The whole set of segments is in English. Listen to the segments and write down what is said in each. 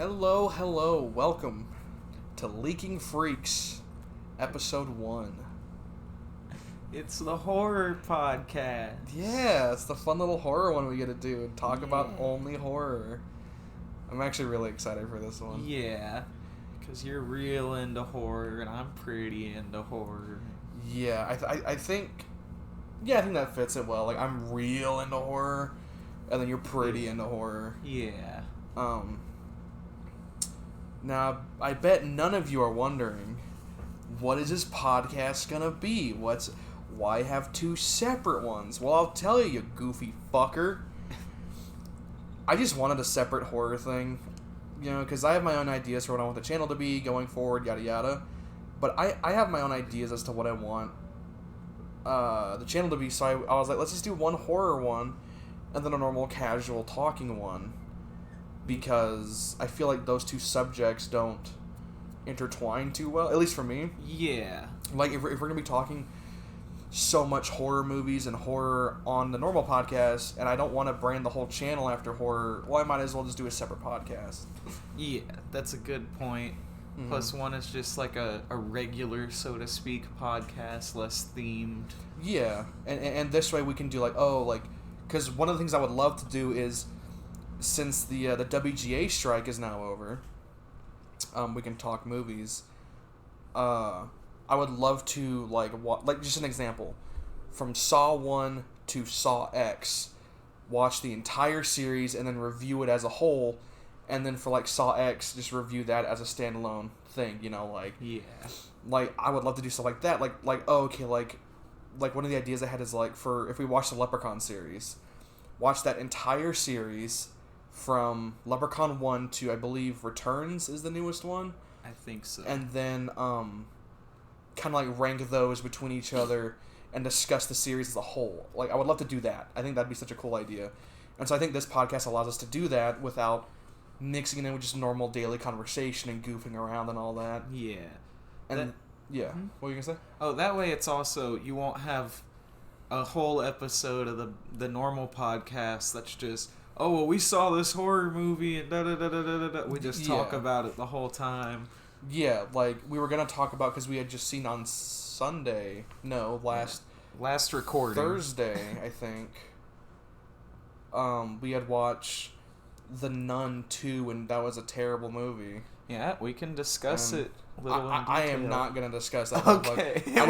Hello, welcome to Leaking Freaks, episode 1. It's the horror podcast. Yeah, it's the fun little horror one we get to do and talk about only horror. I'm actually really excited for this one. Yeah, because you're real into horror and I'm pretty into horror. Yeah, I think that fits it well. Like, I'm real into horror, and then you're pretty into horror. Yeah. Now, I bet none of you are wondering, what is this podcast gonna be? Why have two separate ones? Well, I'll tell you, goofy fucker. I just wanted a separate horror thing, because I have my own ideas for what I want the channel to be going forward, yada yada. But I have my own ideas as to what I want the channel to be, so I was like, let's just do one horror one, and then a normal casual talking one. Because I feel like those two subjects don't intertwine too well, at least for me. Yeah. Like, if we're going to be talking so much horror movies and horror on the normal podcast, and I don't want to brand the whole channel after horror, well, I might as well just do a separate podcast. Yeah, that's a good point. Mm-hmm. Plus, one is just like a regular, so to speak, podcast, less themed. Yeah, and this way we can do because one of the things I would love to do is, since the WGA strike is now over, we can talk movies. I would love to just an example, from Saw 1 to Saw X, watch the entire series and then review it as a whole, and then for Saw X, just review that as a standalone thing. Yeah. I would love to do stuff like that. One of the ideas I had is if we watch the Leprechaun series, watch that entire series. From Leprechaun 1 to, I believe, Returns is the newest one. I think so. And then, kind of rank those between each other and discuss the series as a whole. I would love to do that. I think that'd be such a cool idea. And so I think this podcast allows us to do that without mixing it in with just normal daily conversation and goofing around and all that. Yeah. And, yeah. Mm-hmm. What were you going to say? Oh, that way it's also, you won't have a whole episode of the normal podcast that's just, oh, well, we saw this horror movie and da-da-da-da-da-da. We just talk about it the whole time. Yeah, we were going to talk about, because we had just seen on Sunday, last recording. Thursday, I think, we had watched The Nun 2, and that was a terrible movie. Yeah, we can discuss it a little in detail. I am not going to discuss that. Okay. I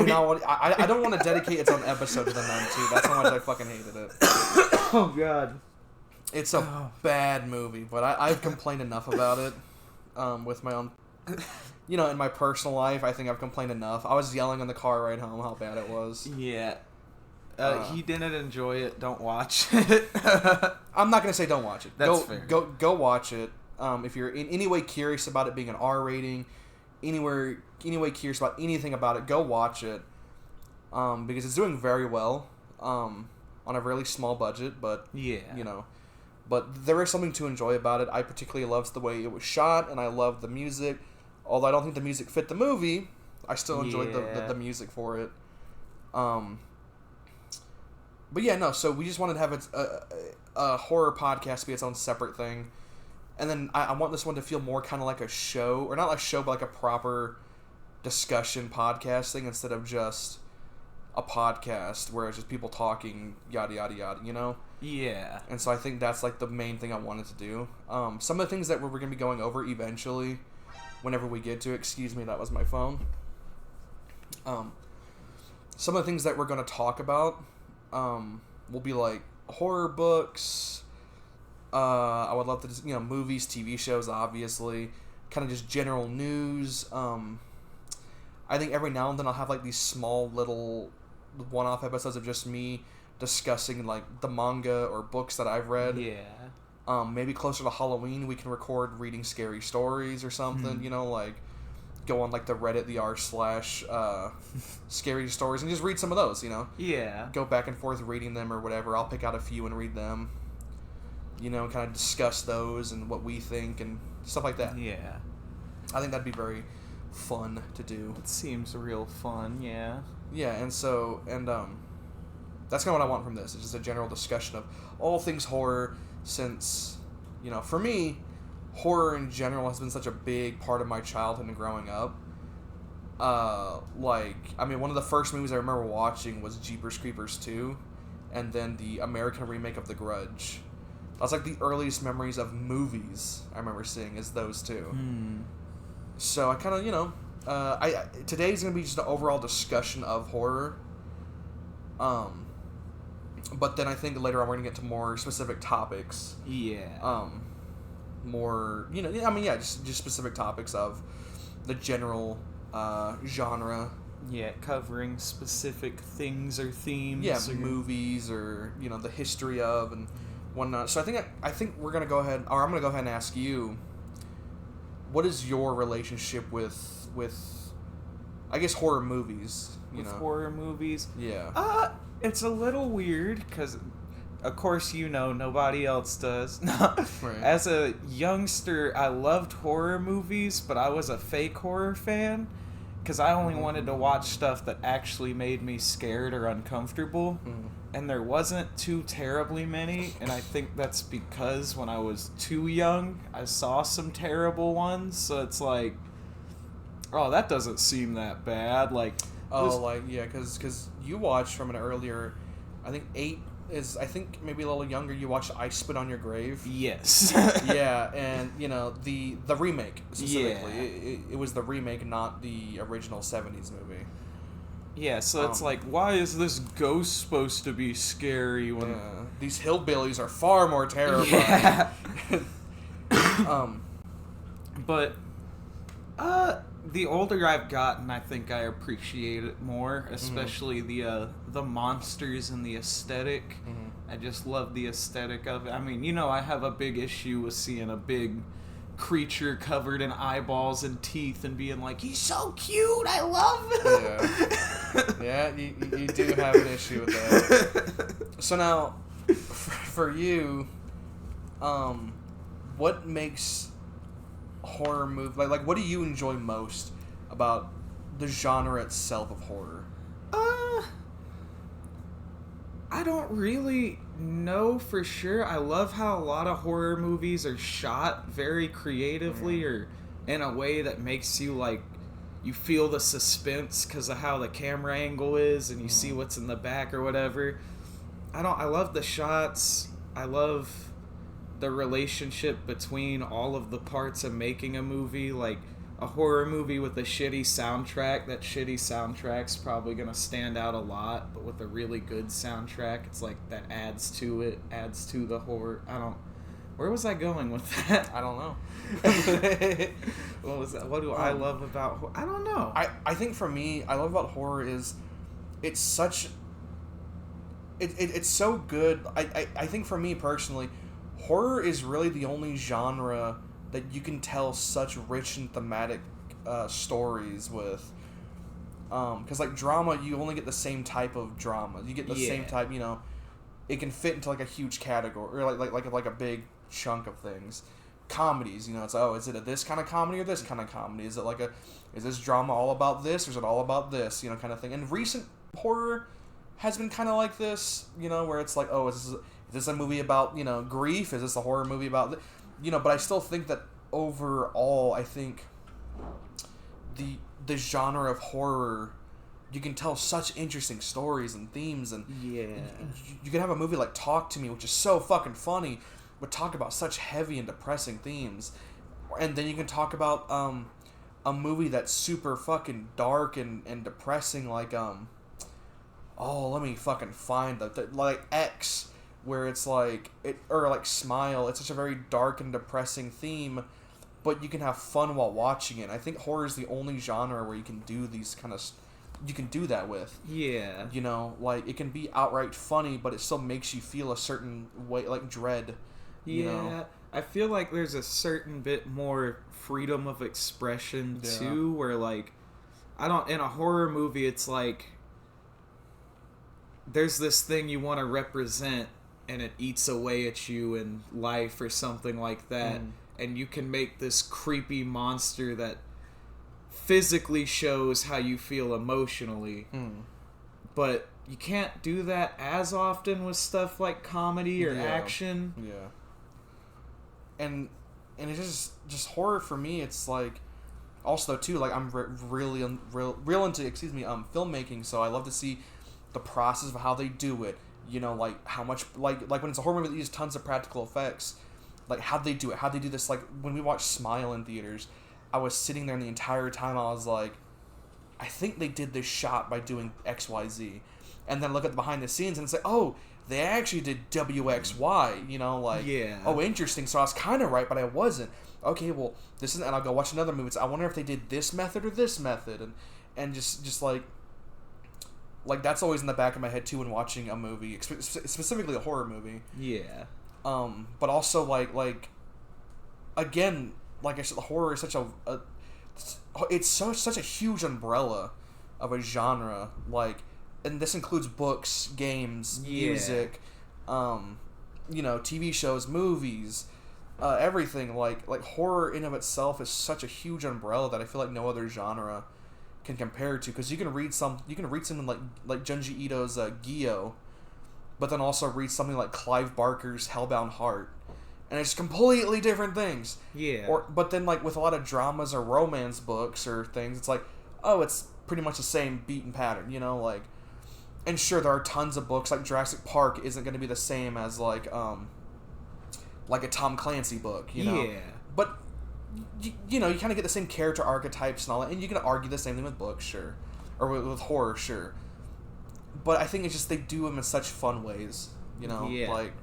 don't want to dedicate its own episode to The Nun 2. That's how much I fucking hated it. Oh, God. It's a bad movie, but I've complained enough about it with my own... in my personal life, I think I've complained enough. I was yelling in the car ride home how bad it was. Yeah. He didn't enjoy it. Don't watch it. I'm not going to say don't watch it. That's fair. Go watch it. If you're in any way curious about it being an R rating, any way curious about anything about it, go watch it. Because it's doing very well on a really small budget, but, But there is something to enjoy about it. I particularly loved the way it was shot, and I loved the music. Although I don't think the music fit the movie, I still enjoyed the music for it. But yeah, no, so we just wanted to have a horror podcast be its own separate thing. And then I want this one to feel more kind of like a show, or not like a show, but like a proper discussion podcast thing instead of just a podcast where it's just people talking, yada, yada, yada, Yeah. And so I think that's the main thing I wanted to do. Some of the things that we're going to be going over eventually, whenever we get to it, excuse me, that was my phone. Some of the things that we're going to talk about will be horror books. I would love to just, movies, TV shows, obviously. Kind of just general news. I think every now and then I'll have these small little one-off episodes of just me discussing the manga or books that I've read. Yeah. Maybe closer to Halloween we can record reading scary stories or something. Go on the Reddit, the r/ scary stories, and just read some of those. Yeah. Go back and forth reading them or whatever. I'll pick out a few and read them. And kind of discuss those and what we think and stuff like that. Yeah. I think that'd be very fun to do. It seems real fun, yeah. Yeah, and that's kind of what I want from this. It's just a general discussion of all things horror, since, for me, horror in general has been such a big part of my childhood and growing up. One of the first movies I remember watching was Jeepers Creepers 2, and then the American remake of The Grudge. That's like the earliest memories of movies I remember seeing is those two. So I kind of, today's going to be just an overall discussion of horror. But then I think later on we're going to get to more specific topics. Yeah. Just specific topics of the general genre. Yeah, covering specific things or themes. Yeah, movies or, the history of and whatnot. So I think we're going to go ahead, or I'm going to go ahead and ask you, what is your relationship with I guess, horror movies? Horror movies? Yeah. It's a little weird, because, of course, nobody else does. Right. As a youngster, I loved horror movies, but I was a fake horror fan, because I only wanted to watch stuff that actually made me scared or uncomfortable. And there wasn't too terribly many, and I think that's because when I was too young, I saw some terrible ones, so it's like, oh, that doesn't seem that bad, because you watched from an earlier, I think 8 is, I think maybe a little younger, you watched I Spit on Your Grave. Yes. Yeah, and, the remake, specifically. Yeah. It was the remake, not the original 70s movie. Yeah, so it's like, why is this ghost supposed to be scary when... Yeah. These hillbillies are far more terrifying. Yeah. But, the older I've gotten, I think I appreciate it more, especially the monsters and the aesthetic. I just love the aesthetic of it. I mean, I have a big issue with seeing a big creature covered in eyeballs and teeth and being like, he's so cute, I love him. Yeah, you do have an issue with that. So now, for you, what makes horror movie, like what do you enjoy most about the genre itself of horror? I don't really know for sure. I love how a lot of horror movies are shot very creatively or in a way that makes you you feel the suspense because of how the camera angle is and you see what's in the back or whatever. I love the shots. I love the relationship between all of the parts of making a movie. Like a horror movie with a shitty soundtrack, that shitty soundtrack's probably gonna stand out a lot, but with a really good soundtrack, it's like that adds to it, adds to the horror. Where was I going with that? I don't know. What was that? What do I love about I don't know. I think for me, I love about horror is it's such... It's so good. I think for me personally, horror is really the only genre that you can tell such rich and thematic stories with. Because like drama, you only get the same type of drama. You get the same type, it can fit into like a huge category, or like a big chunk of things. Comedies, it's is it a this kind of comedy or this kind of comedy? Is it is this drama all about this, or is it all about this, kind of thing? And recent horror has been kind of like this, where it's like, is this a movie about, grief? Is this a horror movie about but I still think that overall, I think the genre of horror, you can tell such interesting stories and themes, and you can have a movie like Talk to Me, which is so fucking funny, but talk about such heavy and depressing themes, and then you can talk about a movie that's super fucking dark and depressing, like let me fucking find like X, where it's like Smile. It's such a very dark and depressing theme, but you can have fun while watching it. I think horror is the only genre where you can do these kind of you can do that with. Yeah. It can be outright funny, but it still makes you feel a certain way, like dread. Yeah. I feel like there's a certain bit more freedom of expression too, where in a horror movie, it's like there's this thing you want to represent, and it eats away at you in life or something like that, and you can make this creepy monster that physically shows how you feel emotionally, but you can't do that as often with stuff like comedy or action. Yeah. And and it's just horror for me. It's like, also too, like I'm really real into filmmaking, so I love to see the process of how they do it. You know, like how much like when it's a horror movie that uses tons of practical effects, like how'd they do it? How'd they do this? Like when we watched Smile in theaters, I was sitting there and the entire time I was like, I think they did this shot by doing XYZ, and then look at the behind the scenes and say, oh, they actually did WXY. You know, like, oh, interesting. So I was kind of right, but I wasn't. Okay, well, this is, and I'll go watch another movie. So I wonder if they did this method or this method, and just like that's always in the back of my head too when watching a movie, specifically a horror movie. Yeah. But also like again, like I said, the horror is such such a huge umbrella of a genre. Like, and this includes books, games, music, TV shows, movies. Everything like horror in of itself is such a huge umbrella that I feel like no other genre can compare to, because you can read something like Junji Ito's Gyo, but then also read something like Clive Barker's Hellbound Heart, and it's completely different things. But then like with a lot of dramas or romance books or things, it's like, oh, it's pretty much the same beaten pattern, like. And sure, there are tons of books like Jurassic Park isn't going to be the same as like a Tom Clancy book, But you kind of get the same character archetypes and all that, and you can argue the same thing with books, sure, or with horror, sure. But I think it's just they do them in such fun ways, like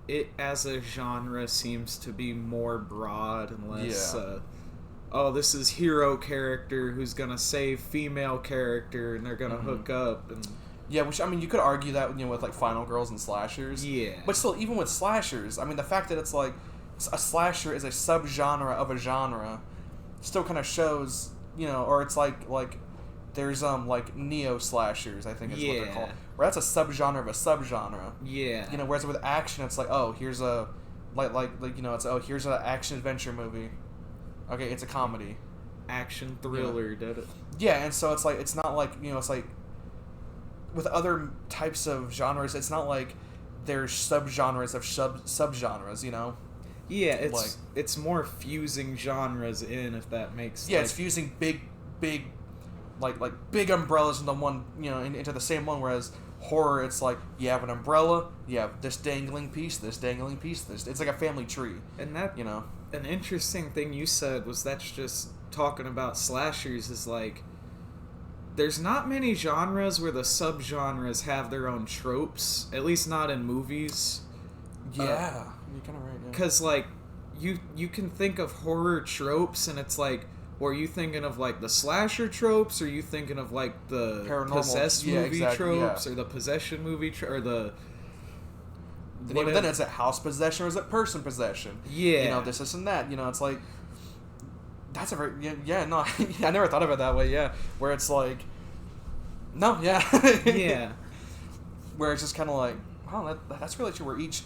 it as a genre seems to be more broad and less. This is hero character who's gonna save female character, and they're gonna hook up and. Yeah, which, I mean, you could argue that, with, like, final girls and slashers. Yeah. But still, even with slashers, I mean, the fact that it's, like, a slasher is a subgenre of a genre still kind of shows, or it's like there's, like, neo-slashers, I think is what they're called. Where that's a subgenre of a subgenre. Yeah. Whereas with action, it's like, oh, here's a, it's, oh, here's an action-adventure movie. Okay, it's a comedy. Action thriller, did it? Yeah, and so it's, like, it's not like, it's like, with other types of genres, it's not like there's subgenres of subgenres, Yeah, it's more fusing genres in, if that makes sense. Yeah, it's fusing big, like big umbrellas into one, into the same one. Whereas horror, it's like you have an umbrella, you have this dangling piece, this. It's like a family tree. And that, an interesting thing you said was that's just talking about slashers is like. There's not many genres where the subgenres have their own tropes, at least not in movies. Yeah, you're kind of right. Yeah. Because, like, you can think of horror tropes, and it's like, well, are you thinking of, like, the slasher tropes, or are you thinking of, like, the paranormal possessed movie tropes, or the possession movie or the... Then is it house possession, or is it person possession? Yeah. This and that. It's like... That's a very... no, I never thought of it that way, where it's like... No, yeah. Yeah. Where it's just kind of like, wow, that's really true, where each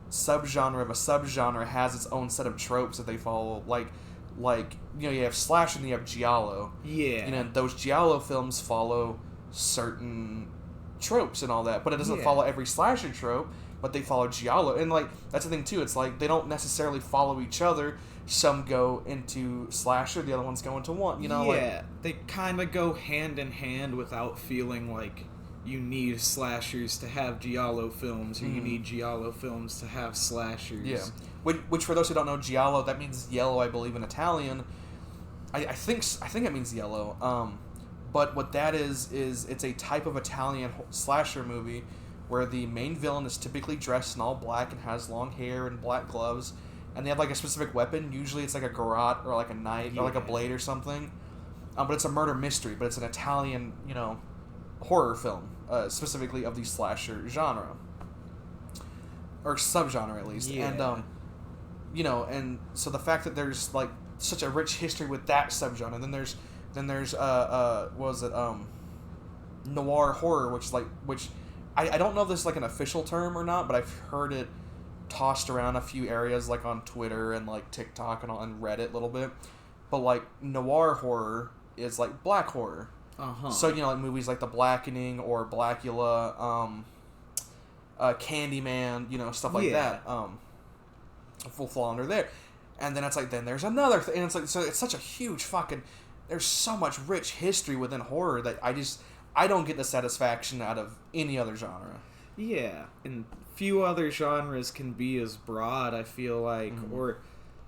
subgenre of a subgenre has its own set of tropes that they follow. Like you have slasher and you have giallo. Yeah. Those giallo films follow certain tropes and all that, but it doesn't follow every slasher trope, but they follow giallo. And, like, that's the thing, too. It's like they don't necessarily follow each other. Some go into slasher, the other ones go into one, Yeah, they kind of go hand in hand without feeling like you need slashers to have giallo films, or you need giallo films to have slashers. Yeah, which for those who don't know, giallo, that means yellow, I believe, in Italian. I think it means yellow. But what that is it's a type of Italian slasher movie where the main villain is typically dressed in all black and has long hair and black gloves. And they have, like, a specific weapon. Usually it's, like, a garrote or, like, a knife or, like, a blade or something. But it's a murder mystery. But it's an Italian, horror film. Specifically of the slasher genre. Or subgenre, at least. Yeah. And, and so the fact that there's, like, such a rich history with that subgenre. And then there's what was it? Noir horror, which I don't know if this is, like, an official term or not, but I've heard it tossed around a few areas, like on Twitter and like TikTok and Reddit a little bit, but like noir horror is like black horror. So like movies like The Blackening or Blackula, Candyman, stuff like that, will fall under there. And then it's like, then there's another thing. And it's like, so it's such a huge fucking... There's so much rich history within horror that I don't get the satisfaction out of any other genre. Yeah, and few other genres can be as broad, I feel like, or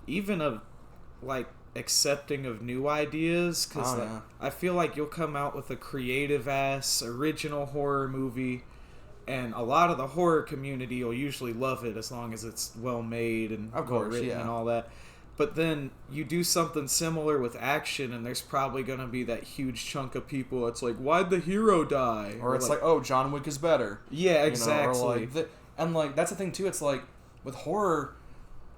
even of, like, accepting of new ideas, because I feel like you'll come out with a creative-ass, original horror movie, and a lot of the horror community will usually love it as long as it's well-made and well-written and all that. But then you do something similar with action, and there's probably going to be that huge chunk of people that's like, why'd the hero die? Or it's like, oh, John Wick is better. Yeah, exactly. You know, or like and, like, that's the thing, too. It's like, with horror,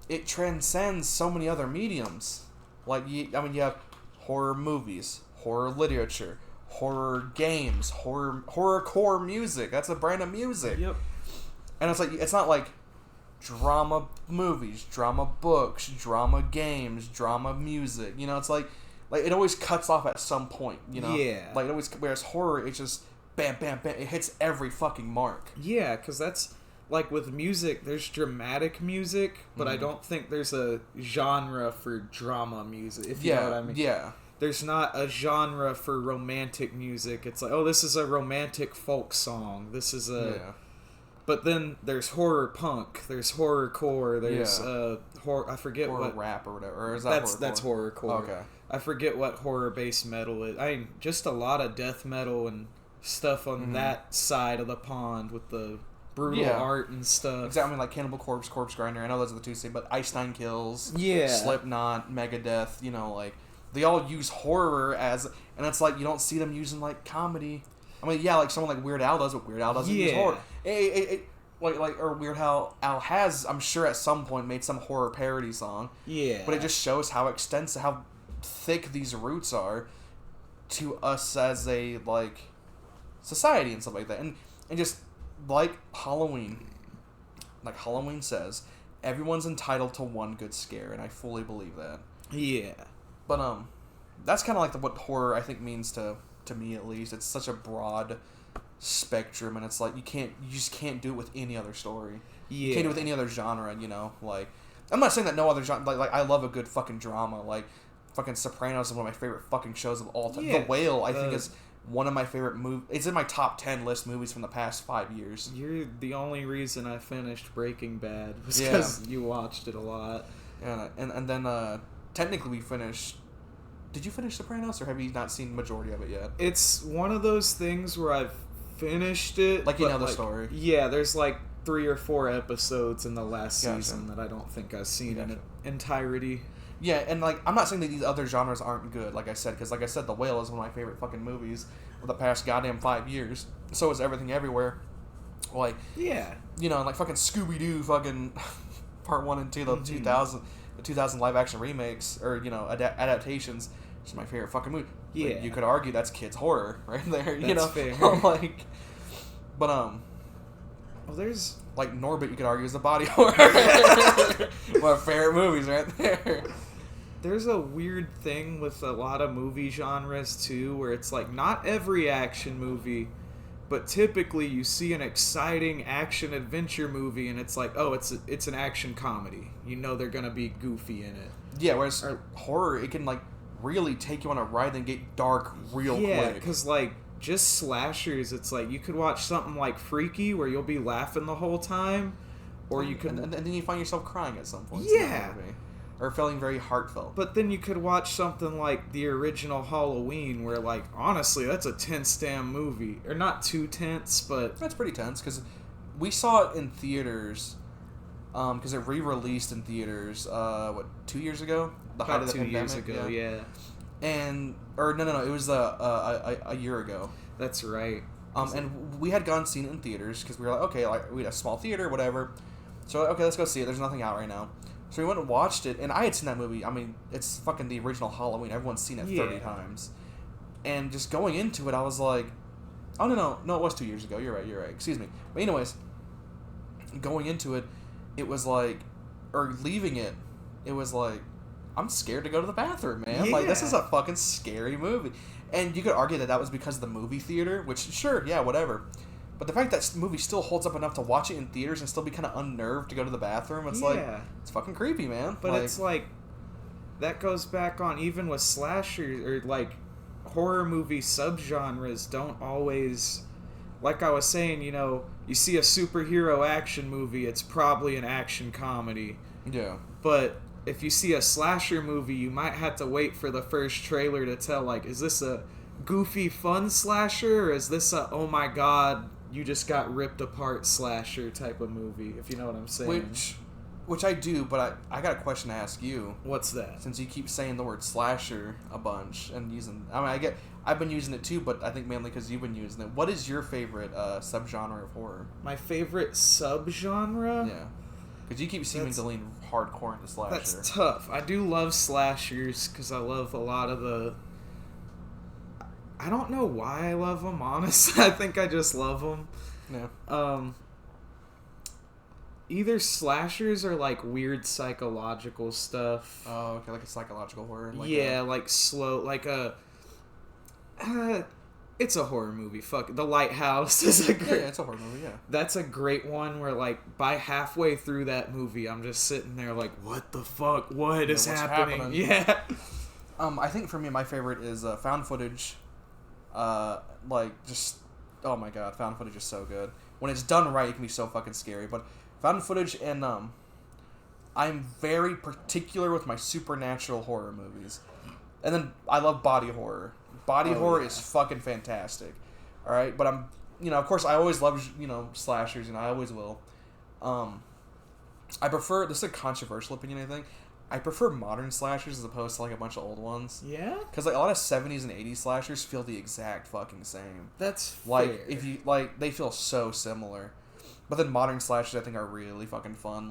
it transcends so many other mediums. Like, you have horror movies, horror literature, horror games, horrorcore music. That's a brand of music. Yep. And it's like, it's not like drama movies, drama books, drama games, drama music. You know, it's like it always cuts off at some point, you know? Yeah. Like, it always, whereas horror, it's just bam, bam, bam. It hits every fucking mark. Yeah, because that's, like, with music, there's dramatic music, but I don't think there's a genre for drama music, if you know what I mean. Yeah. There's not a genre for romantic music. It's like, oh, this is a romantic folk song. This is a... Yeah. But then there's horror punk, there's horrorcore, there's horror. I forget horror what rap or whatever. Or is that that's horrorcore. Okay. I forget what horror-based metal is. I mean, just a lot of death metal and stuff on that side of the pond with the brutal art and stuff. Exactly. I mean, like Cannibal Corpse, Corpse Grinder. I know those are the two same, but Ice Nine Kills, yeah, Slipknot, Megadeth. You know, like they all use horror as, and it's like you don't see them using like comedy. I mean, yeah, like someone like Weird Al does, but Weird Al doesn't use horror. Or Weird Al has, I'm sure, at some point made some horror parody song. Yeah. But it just shows how extensive, how thick these roots are to us as a, like, society and stuff like that. And just, like Halloween says, everyone's entitled to one good scare, and I fully believe that. Yeah. But, that's kind of like what horror, I think, means to me, at least. It's such a broad spectrum, and it's like you just can't do it with any other story. Yeah. You can't do it with any other genre, you know? Like, I'm not saying that no other genre, like I love a good fucking drama. Like, fucking Sopranos is one of my favorite fucking shows of all time. Yeah. The Whale, I think, is one of my favorite movies. It's in my top 10 list movies from the past 5 years. You're the only reason I finished Breaking Bad was because you watched it a lot. Yeah, and then technically we finished... Did you finish Sopranos, or have you not seen the majority of it yet? It's one of those things where I've finished it. Like, you know the story. Yeah, there's like 3 or 4 episodes in the last season that I don't think I've seen in entirety. Yeah, and like, I'm not saying that these other genres aren't good, like I said, because like I said, The Whale is one of my favorite fucking movies of the past goddamn 5 years. So is Everything Everywhere. Like, yeah. You know, like fucking Scooby-Doo fucking part 1 and 2, the 2000 live-action remakes, or, you know, adaptations. It's my favorite fucking movie. Yeah. Like, you could argue that's kids' horror right there, you know? Fair. Like, but, well, there's... Like, Norbit, you could argue, is the body horror. One of my favorite movies right there. There's a weird thing with a lot of movie genres, too, where it's like, not every action movie, but typically you see an exciting action-adventure movie, and it's like, oh, it's an action comedy. You know they're gonna be goofy in it. Yeah, whereas horror, it can, like, really take you on a ride and get dark real quick. Yeah, because, like, just slashers, it's like, you could watch something like Freaky, where you'll be laughing the whole time, or you could... And then you find yourself crying at some point. Yeah. Or feeling very heartfelt. But then you could watch something like the original Halloween, where, like, honestly, that's a tense damn movie. Or not too tense, but... That's pretty tense, because we saw it in theaters, because it re-released in theaters, 2 years ago? The height of the pandemic. 2 years ago, yeah. And... Or, no, it was a year ago. That's right. And we had gone seen it in theaters, because we were like, okay, like, we had a small theater, whatever. So, okay, let's go see it. There's nothing out right now. So we went and watched it, and I had seen that movie. I mean, it's fucking the original Halloween. Everyone's seen it 30 times. And just going into it, I was like, oh, no, it was 2 years ago. You're right. Excuse me. But anyways, going into it, it was like, or leaving it, it was like, I'm scared to go to the bathroom, man. Yeah. Like, this is a fucking scary movie. And you could argue that was because of the movie theater, which, sure, yeah, whatever. But the fact that movie still holds up enough to watch it in theaters and still be kind of unnerved to go to the bathroom, it's like, it's fucking creepy, man. But it's like, that goes back on even with slashers or like horror movie subgenres don't always, like I was saying, you see a superhero action movie, it's probably an action comedy. Yeah. But if you see a slasher movie, you might have to wait for the first trailer to tell, like, is this a goofy fun slasher, or is this a oh my god you just got ripped apart slasher type of movie, if you know what I'm saying. Which I do, but I got a question to ask you. What's that? Since you keep saying the word slasher a bunch and using, I've been using it too, but I think mainly because you've been using it. What is your favorite subgenre of horror? My favorite subgenre? Yeah. Because you keep seeming to lean hardcore into slasher. That's tough. I do love slashers because I love a lot of the... I don't know why I love them, honestly. I think I just love them. Yeah. Either slashers or like weird psychological stuff. Oh, okay, like a psychological horror. Like slow, like a. It's a horror movie. Fuck it. The Lighthouse is a great. Yeah, it's a horror movie. Yeah. That's a great one where like by halfway through that movie, I'm just sitting there like, what the fuck? What is happening? Yeah. I think for me, my favorite is found footage. Just oh my god, found footage is so good. When it's done right, it can be so fucking scary. But found footage and I'm very particular with my supernatural horror movies. And then I love body horror. Body horror is fucking fantastic. All right, but I'm, of course I always love, slashers, I always will. I prefer, this is a controversial opinion, I think. I prefer modern slashers as opposed to like a bunch of old ones. Yeah? Because like a lot of 70s and 80s slashers feel the exact fucking same. That's fair. Like, if you, they feel so similar. But then modern slashers I think are really fucking fun.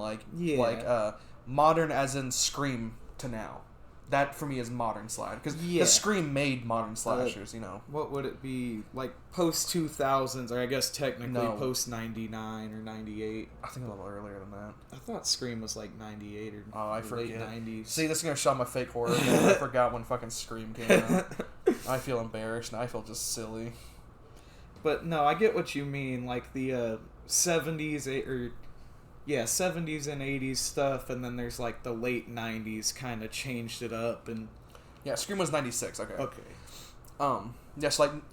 Modern as in Scream to now. That for me is modern slash because Scream made modern slashers. What would it be like post 2000s, or I guess technically post 99 or 98? I think a little earlier than that. I thought Scream was like 98 or late 90s. See, this is gonna show my fake horror. I forgot when fucking Scream came out. I feel embarrassed and I feel just silly. But no, I get what you mean. Like the 70s or 70s and 80s stuff, and then there's like the late 90s kind of changed it up. And yeah, Scream was 96.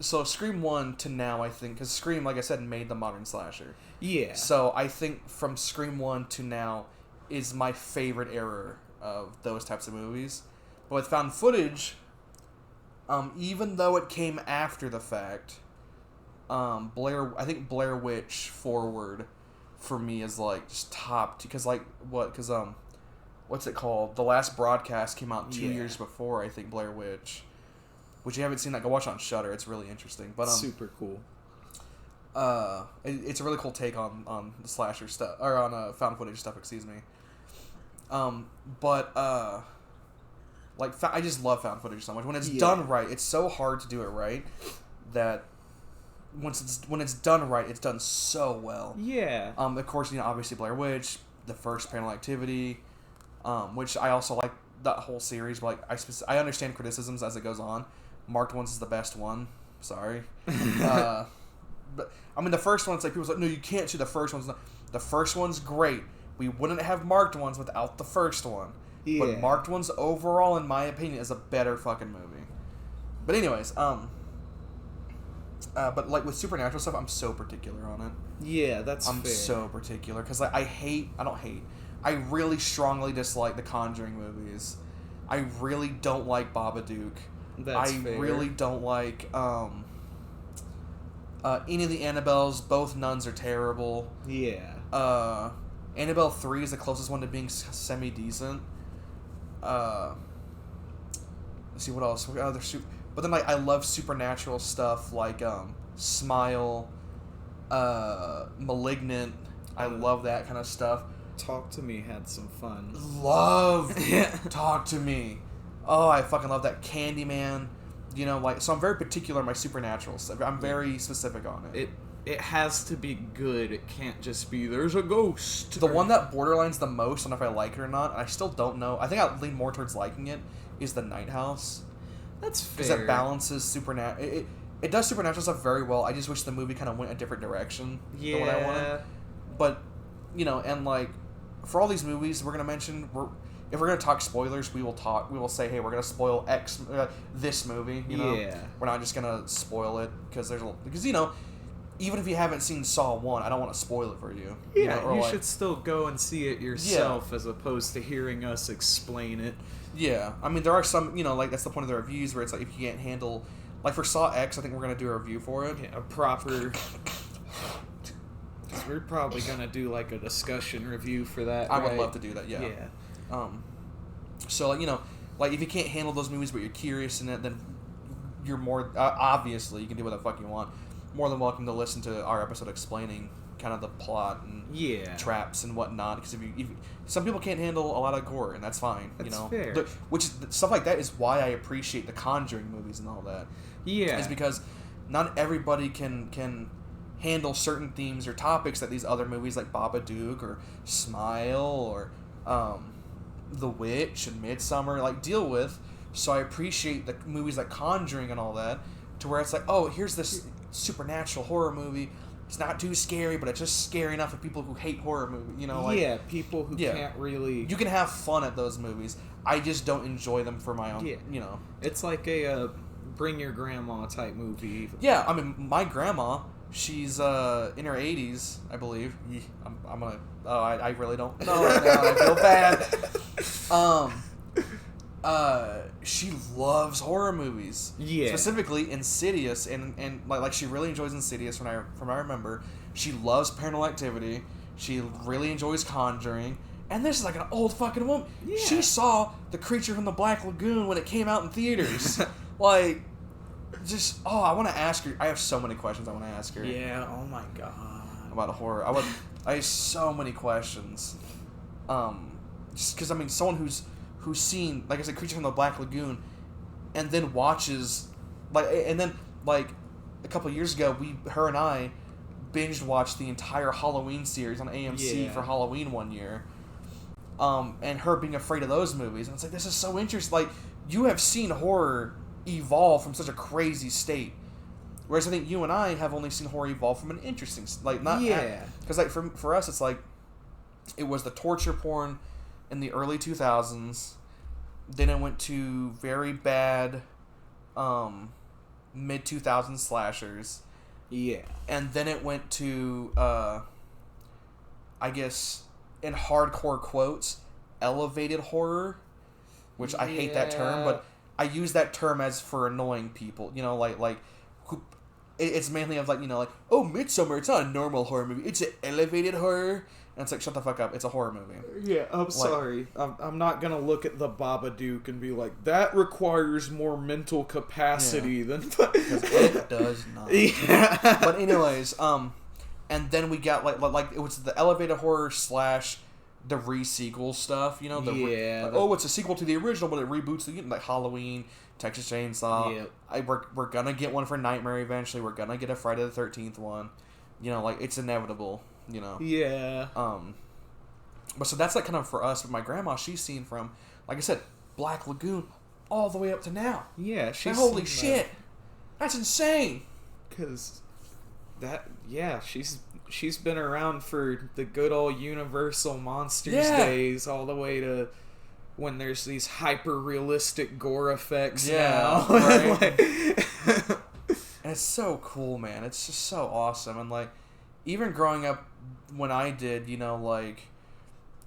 So Scream 1 to now, I think, because Scream, like I said, made the modern slasher. Yeah. So I think from Scream 1 to now is my favorite era of those types of movies. But with found footage, even though it came after the fact, I think Blair Witch Forward for me is like just top, because what's it called? The Last Broadcast came out 2 years before, I think, Blair Witch. Which you haven't seen that, go watch on Shudder. It's really interesting. But super cool. It's a really cool take on the slasher stuff, or on found footage stuff. Excuse me. I just love found footage so much. When it's done right, it's so hard to do it right that when it's done right, it's done so well. Yeah. Of course, obviously Blair Witch, the first Paranormal Activity, which I also like that whole series. But I understand criticisms as it goes on. Marked Ones is the best one. Sorry. But the first one's like, people's like, no, you can't do the first one's. The first one's great. We wouldn't have Marked Ones without the first one. Yeah. But Marked Ones overall, in my opinion, is a better fucking movie. But anyways, but like with supernatural stuff, I'm so particular on it. Yeah, I'm fair. So particular because I really strongly dislike the Conjuring movies. I really don't like Babadook. That's fair. Really don't like any of the Annabelles. Both nuns are terrible. Yeah. Annabelle 3 is the closest one to being semi-decent. Let's see what else. But then I love supernatural stuff like Smile, Malignant. I love that kind of stuff. Talk to Me had some fun. Love Talk to Me. Oh, I fucking love that. Candyman. So I'm very particular in my supernatural stuff. I'm very specific on it. It has to be good. It can't just be, there's a ghost. The one that borderlines the most, I don't know if I like it or not, and I still don't know. I think I lean more towards liking it, is The Night House. That's fair. Because it balances supernatural. It does supernatural stuff very well. I just wish the movie kind of went a different direction than what I wanted. But, and like, for all these movies we're going to mention, if we're gonna talk spoilers, we will say, hey, we're gonna spoil X this movie. You know, we're not just gonna spoil it because even if you haven't seen Saw 1, I don't want to spoil it for you. Yeah, you should still go and see it yourself as opposed to hearing us explain it. Yeah, I mean, there are some, like, that's the point of the reviews, where it's like, if you can't handle... Like, for Saw X, I think we're going to do a review for it. Yeah, a proper... Because we're probably going to do, like, a discussion review for that, I would love to do that, yeah. So, like, if you can't handle those movies, but you're curious in it, then you're more... obviously, you can do what the fuck you want. More than welcome to listen to our episode explaining kind of the plot and traps and whatnot. Because if some people can't handle a lot of gore, and that's fine. That's fair. Stuff like that is why I appreciate the Conjuring movies and all that. Yeah, is because not everybody can handle certain themes or topics that these other movies like Babadook or Smile or The Witch and Midsummer like deal with. So I appreciate the movies like Conjuring and all that, to where it's like, oh, here's this supernatural horror movie. It's not too scary, but it's just scary enough for people who hate horror movies. People who can't really... You can have fun at those movies. I just don't enjoy them for my own, It's like a bring your grandma type movie. Yeah, I mean, my grandma, she's in her 80s, I believe. I'm gonna... Oh, I really don't know right now. I feel bad. She loves horror movies. Yeah. Specifically Insidious, and like she really enjoys Insidious from I remember. She loves Paranormal Activity. She really enjoys Conjuring. And this is like an old fucking woman. Yeah. She saw The Creature from the Black Lagoon when it came out in theaters. I want to ask her. I have so many questions I want to ask her. Yeah, oh my god. About a horror. I have so many questions. Just because, I mean, someone who's seen, like I said, Creature from the Black Lagoon, and then watches, a couple of years ago, her and I binged watched the entire Halloween series on AMC for Halloween one year, and her being afraid of those movies, and it's like, this is so interesting. Like, you have seen horror evolve from such a crazy state, whereas I think you and I have only seen horror evolve from an interesting, because for us, it's like, it was the torture porn in the early 2000s. Then it went to very bad mid-2000s slashers. Yeah. And then it went to, I guess, in hardcore quotes, elevated horror, which I hate that term, but I use that term as for annoying people. It's mainly of oh, Midsummer, it's not a normal horror movie. It's an elevated horror. And it's like, shut the fuck up. It's a horror movie. Yeah, I'm sorry. I'm not going to look at the Babadook and be like, that requires more mental capacity than... Because it does not. Yeah. But anyways, and then we got, it was the elevated horror / the re-sequel stuff, it's a sequel to the original, but it reboots like Halloween, Texas Chainsaw. Yeah. We're going to get one for Nightmare eventually. We're going to get a Friday the 13th one. It's inevitable. Yeah. But so that's kind of for us. But my grandma, she's seen from, like I said, Black Lagoon all the way up to now. Yeah, holy shit, that's insane. Because she's been around for the good old Universal Monsters days, all the way to when there's these hyper realistic gore effects now. Right. And it's so cool, man. It's just so awesome, and even growing up when I did,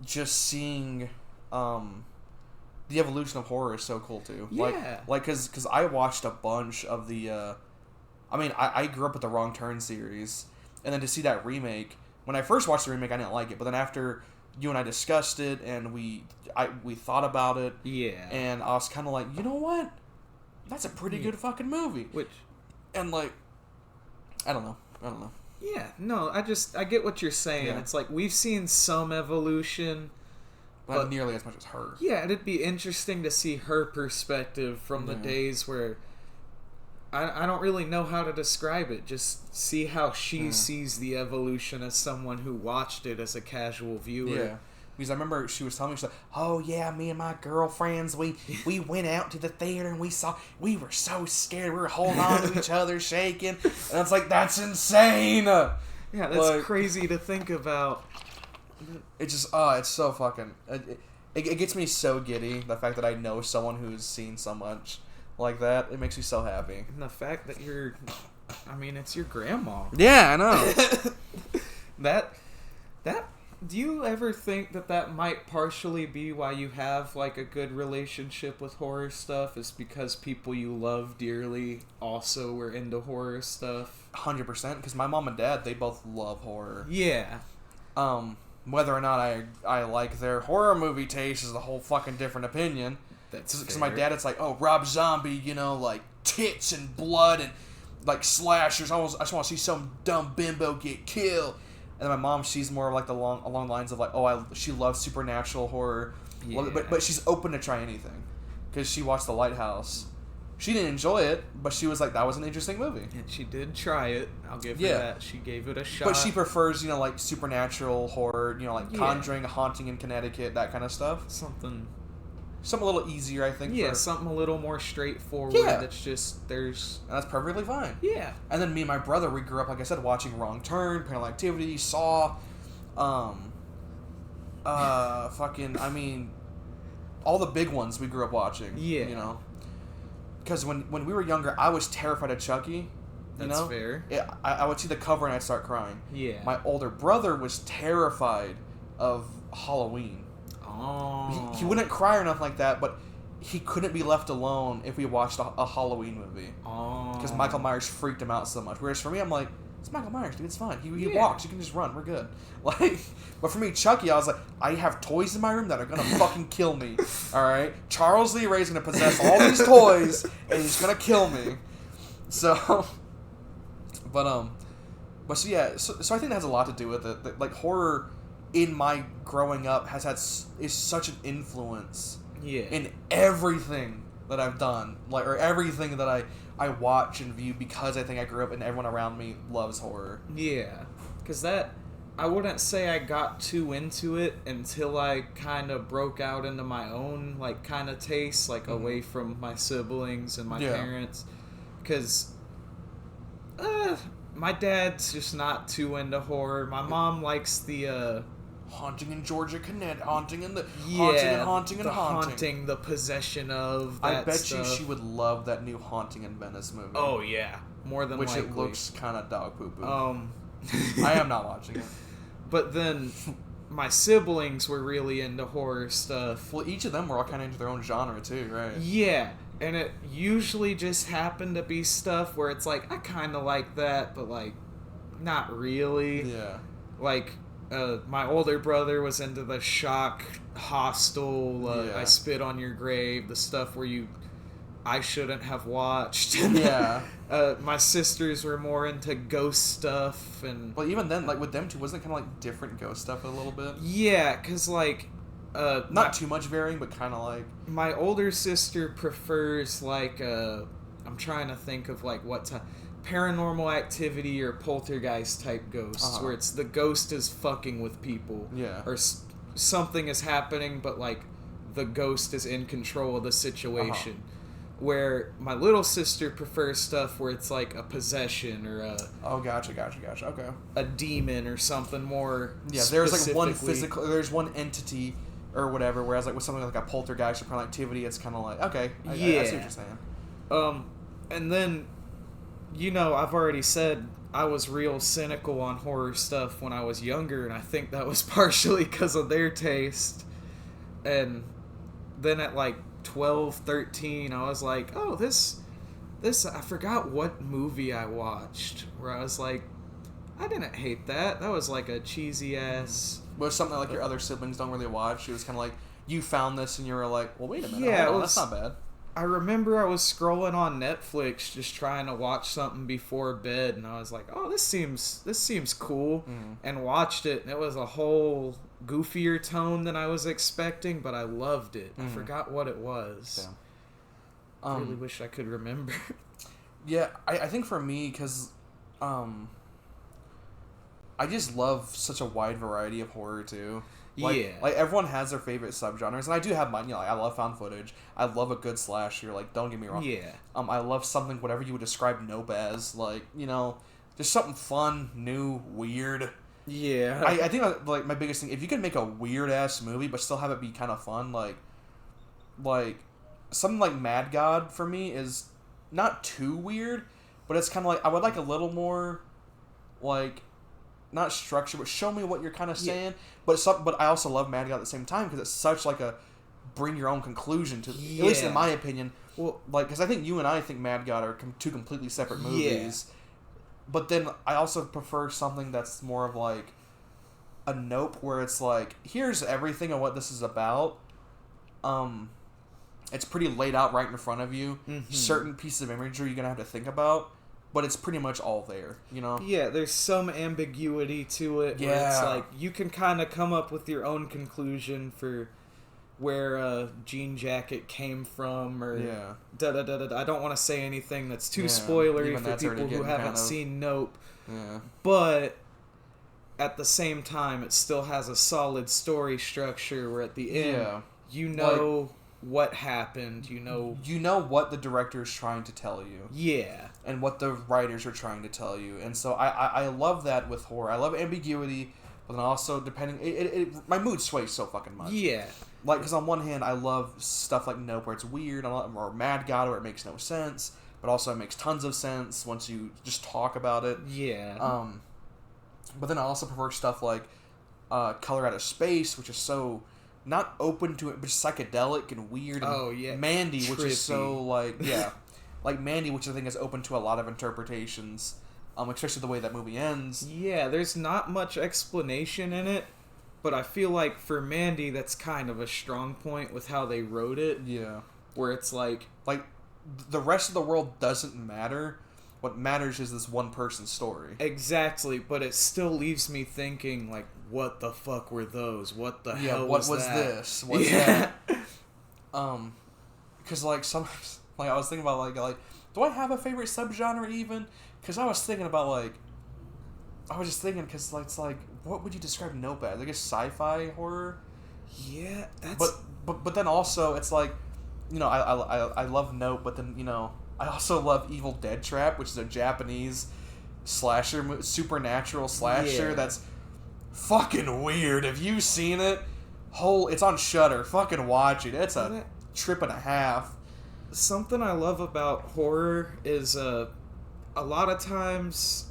just seeing the evolution of horror is so cool too. Yeah. Because I watched a bunch of the, I grew up with the Wrong Turn series, and then to see that remake, when I first watched the remake, I didn't like it, but then after you and I discussed it, and we thought about it, and I was kind of like, you know what? That's a pretty good fucking movie. And I don't know. Yeah, no, I get what you're saying. Yeah. It's like, we've seen some evolution, but not nearly as much as her. Yeah, it'd be interesting to see her perspective from the days where I don't really know how to describe it. Just see how she sees the evolution as someone who watched it as a casual viewer. Yeah. Because I remember she was telling me, she's like, oh yeah, me and my girlfriends, we went out to the theater and we were so scared, we were holding on to each other, shaking, and it's like, that's insane! Yeah, that's crazy to think about. It just, it's so fucking, it gets me so giddy, the fact that I know someone who's seen so much like that. It makes me so happy. And the fact that it's your grandma. Yeah, I know. that do you ever think that might partially be why you have like a good relationship with horror stuff, is because people you love dearly also were into horror stuff? 100%, because my mom and dad, they both love horror. Yeah. Whether or not I like their horror movie taste is a whole fucking different opinion. That's because my dad, it's like, oh, Rob Zombie, like tits and blood and like slashers. I just want to see some dumb bimbo get killed. And then my mom, she's more like along the lines of like, she loves supernatural horror, yeah. but she's open to try anything, because she watched The Lighthouse. She didn't enjoy it, but she was like, that was an interesting movie. And she did try it. I'll give her that. She gave it a shot. But she prefers, like supernatural horror, like Conjuring, Haunting in Connecticut, that kind of stuff. Something a little easier, I think. Yeah, something a little more straightforward. Yeah. That's just, and that's perfectly fine. Yeah. And then me and my brother, we grew up, like I said, watching Wrong Turn, Paranormal Activity, Saw, all the big ones we grew up watching. Yeah. Because when we were younger, I was terrified of Chucky. That's fair. I would see the cover and I'd start crying. Yeah. My older brother was terrified of Halloween. Oh. He wouldn't cry or nothing like that, but he couldn't be left alone if we watched a Halloween movie. Oh. Because Michael Myers freaked him out so much. Whereas for me, I'm like, it's Michael Myers, dude. It's fine. He walks. You can just run. We're good. But for me, Chucky, I was like, I have toys in my room that are gonna fucking kill me. All right, Charles Lee Ray's gonna possess all these toys, and he's gonna kill me. So, but so yeah, so I think that has a lot to do with it. Like horror, in my growing up, is such an influence. Yeah. In everything that I've done, or everything that I watch and view, because I think I grew up and everyone around me loves horror. Yeah, because I wouldn't say I got too into it until I kind of broke out into my own, like, kind of taste, like, away from my siblings and my parents. Because my dad's just not too into horror. My mom likes the Haunting in Georgia, Connecticut, haunting in the haunting, the possession of that I bet stuff. you she would love that new Haunting in Venice movie. Oh yeah, more than likely. Which it looks kind of dog poo poo. I am not watching it. But then my siblings were really into horror stuff. Well, each of them were all kind of into their own genre too, right? Yeah, and it usually just happened to be stuff where it's like, I kind of like that, but like, not really. Yeah. Like, my older brother was into the shock, Hostel, I Spit on Your Grave, the stuff where I shouldn't have watched. Yeah. My sisters were more into ghost stuff. And well, even then, like with them two, wasn't it kind of like different ghost stuff a little bit? Yeah, because like... not too much varying, but kind of like... My older sister prefers like... I'm trying to think of like what type... Paranormal Activity or Poltergeist type ghosts, where it's the ghost is fucking with people, or something is happening, but like the ghost is in control of the situation. Where my little sister prefers stuff where it's like a possession or gotcha, okay, a demon or something more. Yeah, there's like one physical, there's one entity or whatever. Whereas like with something like a Poltergeist or Paranormal Activity, it's kind of like, okay, I see what you're saying. And then. I've already said I was real cynical on horror stuff when I was younger, and I think that was partially because of their taste. And then at like 12, 13, I was like, oh, this, I forgot what movie I watched, where I was like, I didn't hate that. That was like a cheesy ass... But it's something like your other siblings don't really watch. It was kind of like, you found this and you were like, well, wait a minute, hold on, that's not bad. I remember I was scrolling on Netflix just trying to watch something before bed, and I was like, oh, this seems cool, and watched it, and it was a whole goofier tone than I was expecting, but I loved it. I forgot what it was. I really wish I could remember. Yeah, I think for me, because I just love such a wide variety of horror, too. Like everyone has their favorite subgenres, and I do have mine. Like I love found footage. I love a good slasher. Like don't get me wrong. Yeah. I love something whatever you would describe Nope as. Like just something fun, new, weird. Yeah. I think like my biggest thing, if you can make a weird ass movie but still have it be kind of fun, like something like Mad God for me is not too weird, but it's kind of like I would like a little more like not structure, but show me what you're kind of saying. But I also love Mad God at the same time because it's such like a bring your own conclusion to, at least in my opinion. Well, like because I think you and I think Mad God are two completely separate movies. Yeah. But then I also prefer something that's more of like a Nope, where it's like here's everything of what this is about. It's pretty laid out right in front of you. Mm-hmm. Certain pieces of imagery you're gonna have to think about. But it's pretty much all there, you know? Yeah, there's some ambiguity to it. Where it's like, you can kind of come up with your own conclusion for where Jean Jacket came from, or da-da-da-da. I don't want to say anything that's too spoilery for people who haven't seen Nope. Yeah. But at the same time, it still has a solid story structure where at the end, you know... Like, what happened, you know what the director is trying to tell you. Yeah. And what the writers are trying to tell you. And so I love that with horror. I love ambiguity, but then also depending... my mood sways so fucking much. Yeah. Like, because on one hand, I love stuff like Nope, where it's weird, or Mad God, where it makes no sense, but also it makes tons of sense once you just talk about it. Yeah. But then I also prefer stuff like Color Out of Space, which is so... not open to it, but psychedelic and weird. And Mandy, which is so like Mandy, which I think is open to a lot of interpretations, especially the way that movie ends. Yeah, there's not much explanation in it, but I feel like for Mandy, that's kind of a strong point with how they wrote it. Yeah, where it's like the rest of the world doesn't matter. What matters is this one person's story. Exactly, but it still leaves me thinking like, what the fuck were those? What the hell was that? What was this? What's that? Because like sometimes, like I was thinking about like, do I have a favorite subgenre even? Because I was thinking about because it's like, what would you describe Nope as? I guess sci-fi horror. Yeah, that's. But then also it's like, I love Nope, but then I also love Evil Dead Trap, which is a Japanese slasher, supernatural slasher that's fucking weird. Have you seen it? It's on Shudder. Fucking watch it. It's a trip and a half. Something I love about horror is a lot of times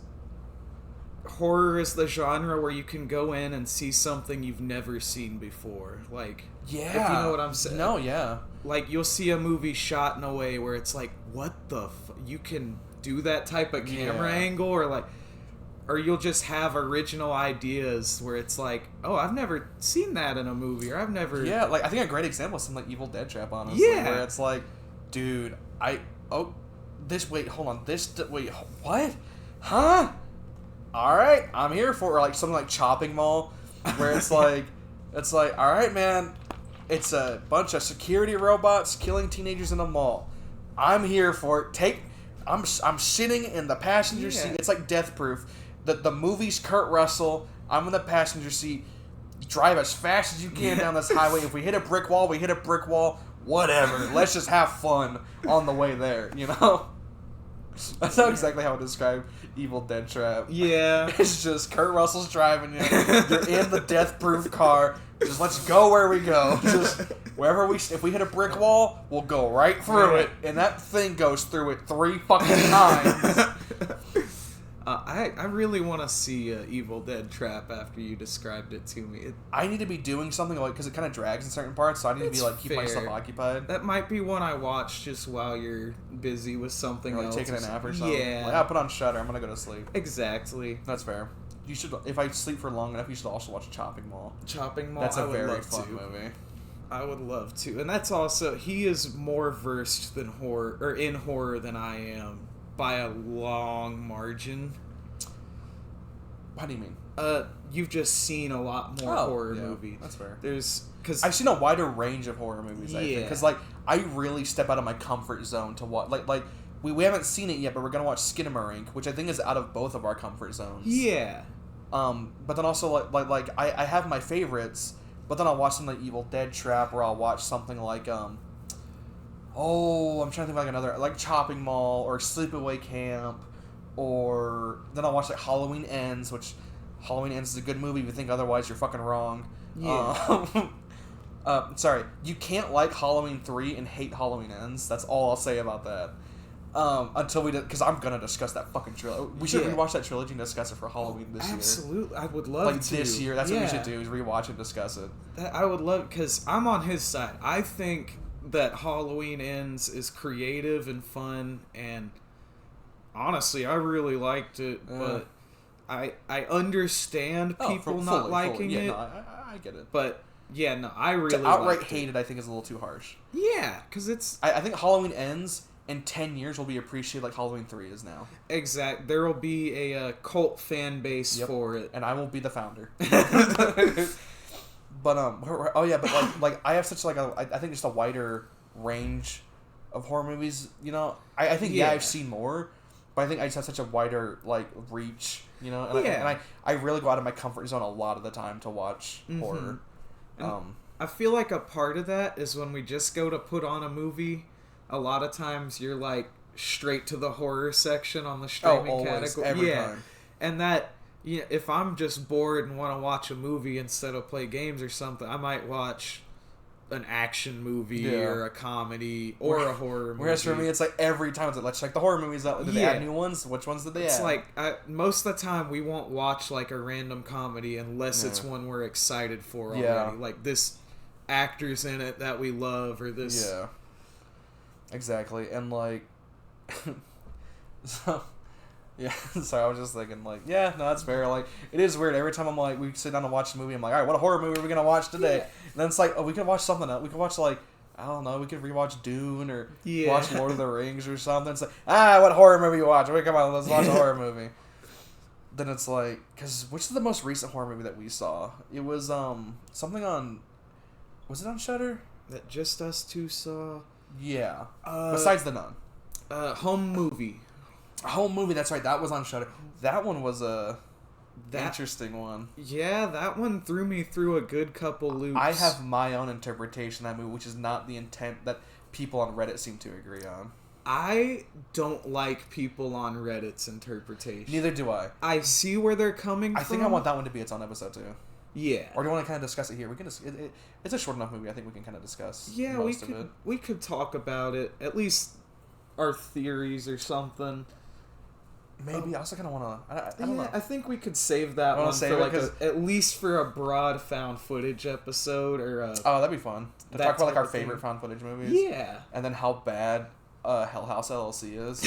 horror is the genre where you can go in and see something you've never seen before. Like, if you know what I'm saying. No, yeah. Like, you'll see a movie shot in a way where it's like, what the you can do that type of camera angle, or you'll just have original ideas where it's like, oh, I've never seen that in a movie, or I've never... Yeah, like, I think a great example is something like Evil Dead Trap, honestly. Yeah. Where it's like, dude, what? Huh? Alright, I'm here for it. Or like something like Chopping Mall, where it's like, alright, man, it's a bunch of security robots killing teenagers in a mall. I'm here for it. I'm sitting in the passenger seat. It's like Death Proof. The movie's Kurt Russell. I'm in the passenger seat. Drive as fast as you can down this highway. If we hit a brick wall, we hit a brick wall. Whatever. Let's just have fun on the way there, That's not exactly how I describe Evil Dead Trap. Yeah. It's just Kurt Russell's driving you. You're in the death-proof car. Just let's go where we go. Just wherever if we hit a brick wall, we'll go right through it. And that thing goes through it 3 fucking times. I really want to see Evil Dead Trap after you described it to me. I need to be doing something because it kind of drags in certain parts, so I need to be keep myself occupied. That might be one I watch just while you're busy with something else. Taking a nap or something. Yeah. I'll put on Shudder. I'm gonna go to sleep. Exactly. That's fair. You should, if I sleep for long enough, you should also watch Chopping Mall. Chopping Mall. That's a very fun movie. I would love to, and that's also he is more versed in horror than I am by a long margin. What do you mean? You've just seen a lot more horror movies. That's fair. Because I've seen a wider range of horror movies. I think because I really step out of my comfort zone to watch. Like we haven't seen it yet, but we're gonna watch Skinamarink, which I think is out of both of our comfort zones. Yeah. But then also I have my favorites, but then I'll watch something like Evil Dead Trap, or I'll watch something like I'm trying to think of another Chopping Mall or Sleepaway Camp. Or then I'll watch Halloween Ends, which Halloween Ends is a good movie. If you think otherwise, you're fucking wrong. Yeah. Sorry, you can't like Halloween 3 and hate Halloween Ends. That's all I'll say about that. Until we, because I'm gonna discuss that fucking trilogy. We should rewatch that trilogy and discuss it for Halloween this year. Absolutely, I would love like to. This year. That's what we should do. Is rewatch and discuss it. I would love, because I'm on his side. I think that Halloween Ends is creative and fun, and honestly, I really liked it. But I understand people not liking it. No, I get it. But yeah, no, I really to outright liked hate it. I think is a little too harsh. Yeah, because it's. I think Halloween Ends in 10 years will be appreciated like Halloween 3 is now. Exact. There will be a cult fan base for it, and I will be the founder. But but I have such like I think just a wider range of horror movies. You know, I think I've seen more, but I think I just have such a wider like reach. You know, and I really go out of my comfort zone a lot of the time to watch horror. I feel like a part of that is when we just go to put on a movie. A lot of times you're like straight to the horror section on the streaming category. Every time. And that, if I'm just bored and want to watch a movie instead of play games or something, I might watch an action movie or a comedy or a horror movie. Whereas for me, it's like every time it's like, let's check the horror movies out. Did they add new ones? Which ones did they add? It's like most of the time we won't watch like a random comedy unless it's one we're excited for already. Yeah. Like this actor's in it that we love, or this. Yeah. Exactly, and like, so I was just thinking like, no, that's fair. Like, it is weird. Every time I'm like, we sit down to watch the movie, I'm like, all right, what horror movie are we gonna watch today? Yeah. And then it's like, oh, we could watch something else. We could watch like, I don't know, we could rewatch Dune or watch Lord of the Rings or something. It's like, what horror movie you watch? Come on, let's watch a horror movie. Then it's like, because which is the most recent horror movie that we saw? It was something on, was it on Shudder? That just us two saw. Yeah. Besides The Nun. Home Movie. Home Movie, that's right. That was on Shudder. That one was a interesting one. Yeah, that one threw me through a good couple loops. I have my own interpretation of that movie, which is not the intent that people on Reddit seem to agree on. I don't like people on Reddit's interpretation. Neither do I. I see where they're coming from. I think I want that one to be its own episode, too. Yeah. Or do you want to kind of discuss it here? We can just, it's a short enough movie. I think we can kind of discuss most of it. We could talk about it. At least our theories or something. Maybe. I also kind of want to... I don't know. I think we could save that one for like at least for a broad found footage episode. Or that'd be fun. To talk about like our favorite found footage movies. Yeah. And then how bad... Hell House LLC is.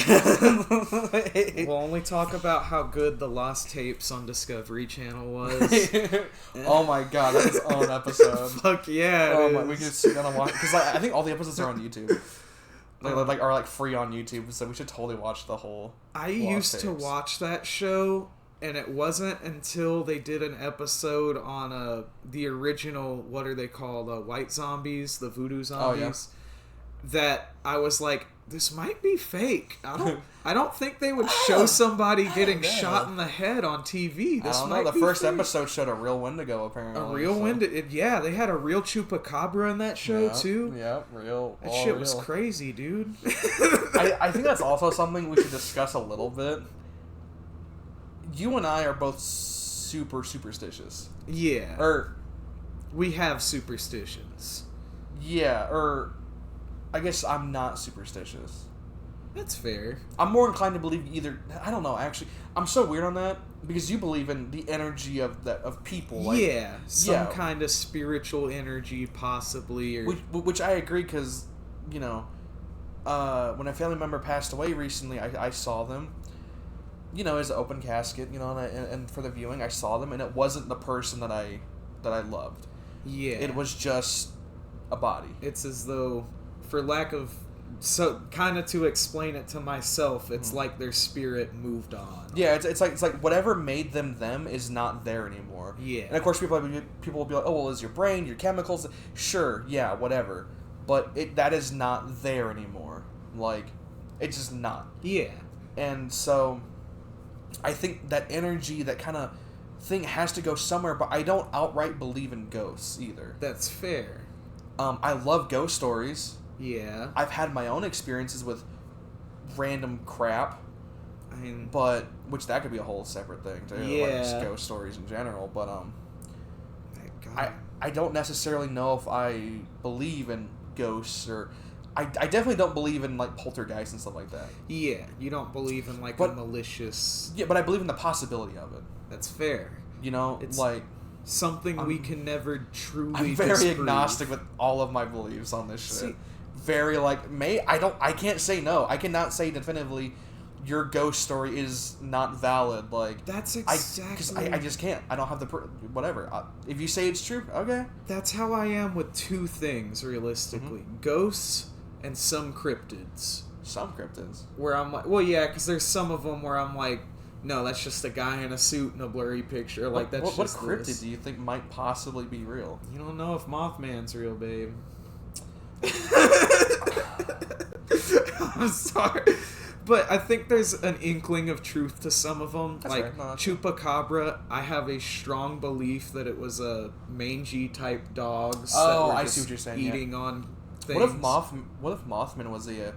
We'll only talk about how good the Lost Tapes on Discovery Channel was. Oh my god, that's its own episode. Fuck yeah! We can just sit down and watch because I think all the episodes are on YouTube. Are free on YouTube, so we should totally watch the whole. I used to watch that show, and it wasn't until they did an episode on the original. What are they called? White zombies, the voodoo zombies. That I was like, this might be fake. I don't think they would show somebody getting shot in the head on TV. This I don't might know. The be first fake. episode showed a real Wendigo, apparently. A real Wendigo. Yeah, they had a real Chupacabra in that show, too. Yeah, real. That shit was crazy, dude. I think that's also something we should discuss a little bit. You and I are both super superstitious. Yeah. We have superstitions. Yeah, I guess I'm not superstitious. That's fair. I'm more inclined to believe either. I don't know. Actually, I'm so weird on that because you believe in the energy of people. Like, some kind of spiritual energy, possibly, or which I agree because when a family member passed away recently, I saw them. As an open casket, and for the viewing, I saw them, and it wasn't the person that I loved. Yeah, it was just a body. It's as though. For lack of kind of to explain it to myself, it's like their spirit moved on. Yeah, it's like whatever made them is not there anymore. Yeah, and of course people will be like, oh well, is your brain, your chemicals? Sure, yeah, whatever, but that is not there anymore. Like, it's just not. Yeah, and so I think that energy, that kind of thing, has to go somewhere. But I don't outright believe in ghosts either. That's fair. I love ghost stories. Yeah. I've had my own experiences with random crap. I mean, but which that could be a whole separate thing too. Yeah. Like just ghost stories in general. But God. I don't necessarily know if I believe in ghosts or. I definitely don't believe in like poltergeists and stuff like that. Yeah, you don't believe in like a malicious. Yeah, but I believe in the possibility of it. That's fair. You know, It's like something we can never truly. I'm very disprove. agnostic with all of my beliefs on this shit. See, very like I can't say no. I cannot say definitively your ghost story is not valid. Like that's exactly. I just can't. I don't have the whatever. If you say it's true, okay. That's how I am with two things realistically: ghosts and some cryptids. Some cryptids. Where I'm like, well, yeah, because there's some of them where I'm like, no, that's just a guy in a suit in a blurry picture. Like that's what just cryptid this. do you think might possibly be real? You don't know if Mothman's real, babe. I'm sorry. But I think there's an inkling of truth to some of them. That's like right. No, Chupacabra, I have a strong belief that it was a mangy type dogs Oh, that were I just see what you're saying, eating on things. What if Mothman was a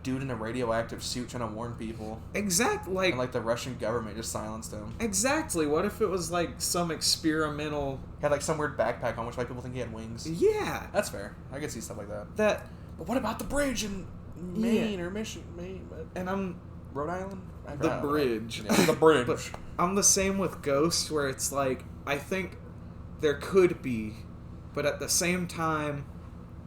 dude in a radioactive suit trying to warn people? Exactly. Like, and like the Russian government just silenced him. Exactly. What if it was like some experimental... He had like some weird backpack on which like people think he had wings. Yeah. That's fair. I could see stuff like that. But what about the bridge in Maine or Maine? And I'm... Rhode Island? The bridge. Yeah, the bridge. But I'm the same with ghosts where it's like, I think there could be, but at the same time,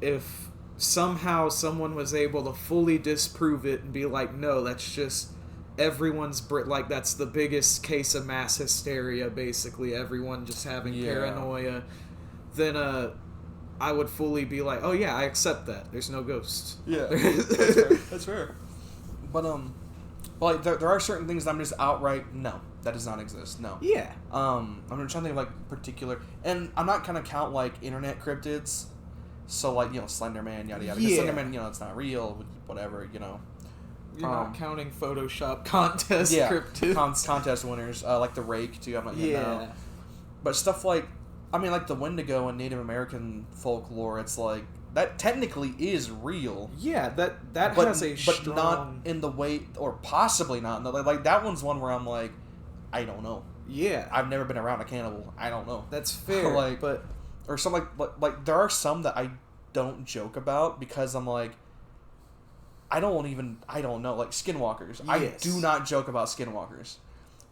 if somehow someone was able to fully disprove it and be like, no, that's just everyone's like that's the biggest case of mass hysteria, basically everyone just having paranoia, then I would fully be like, oh yeah, I accept that, there's no ghosts. Yeah. That's fair. But like there are certain things that I'm just outright no, that does not exist. No. Yeah. I'm trying to think of like particular, and I'm not gonna count like internet cryptids. So, like, Slender Man, yada, yada. Because Slender Man, it's not real, whatever, You're not counting Photoshop contest cryptids. Contest winners, like the Rake, too, I'm not getting out. But stuff like, like the Wendigo and Native American folklore, it's like, that technically is real. Yeah, that has a strong... But not in the way, or possibly not in the, like, that one's one where I'm like, I don't know. Yeah. I've never been around a cannibal. I don't know. That's fair, but... Or some like there are some that I don't joke about because I'm like I don't know, like skinwalkers. Yes. I do not joke about skinwalkers.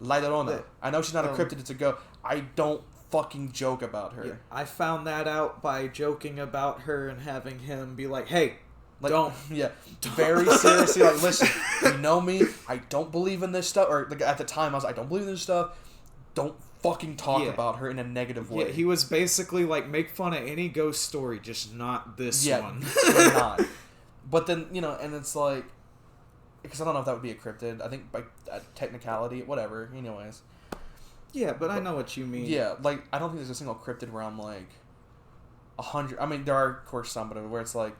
La Llorona. I know she's not a cryptid, it's a ghost. I don't fucking joke about her. Yeah. I found that out by joking about her and having him be like, hey, don't. Yeah. Very seriously, like, listen, you know me, I don't believe in this stuff. Or like, at the time I was like, I don't believe in this stuff. Don't fucking talk about her in a negative way. Yeah, he was basically like, make fun of any ghost story, just not this one. Not. But then, and it's like, because I don't know if that would be a cryptid. I think by technicality, whatever, anyways. Yeah, but I know what you mean. Yeah, like, I don't think there's a single cryptid where I'm like, 100, there are, of course, some, but where it's like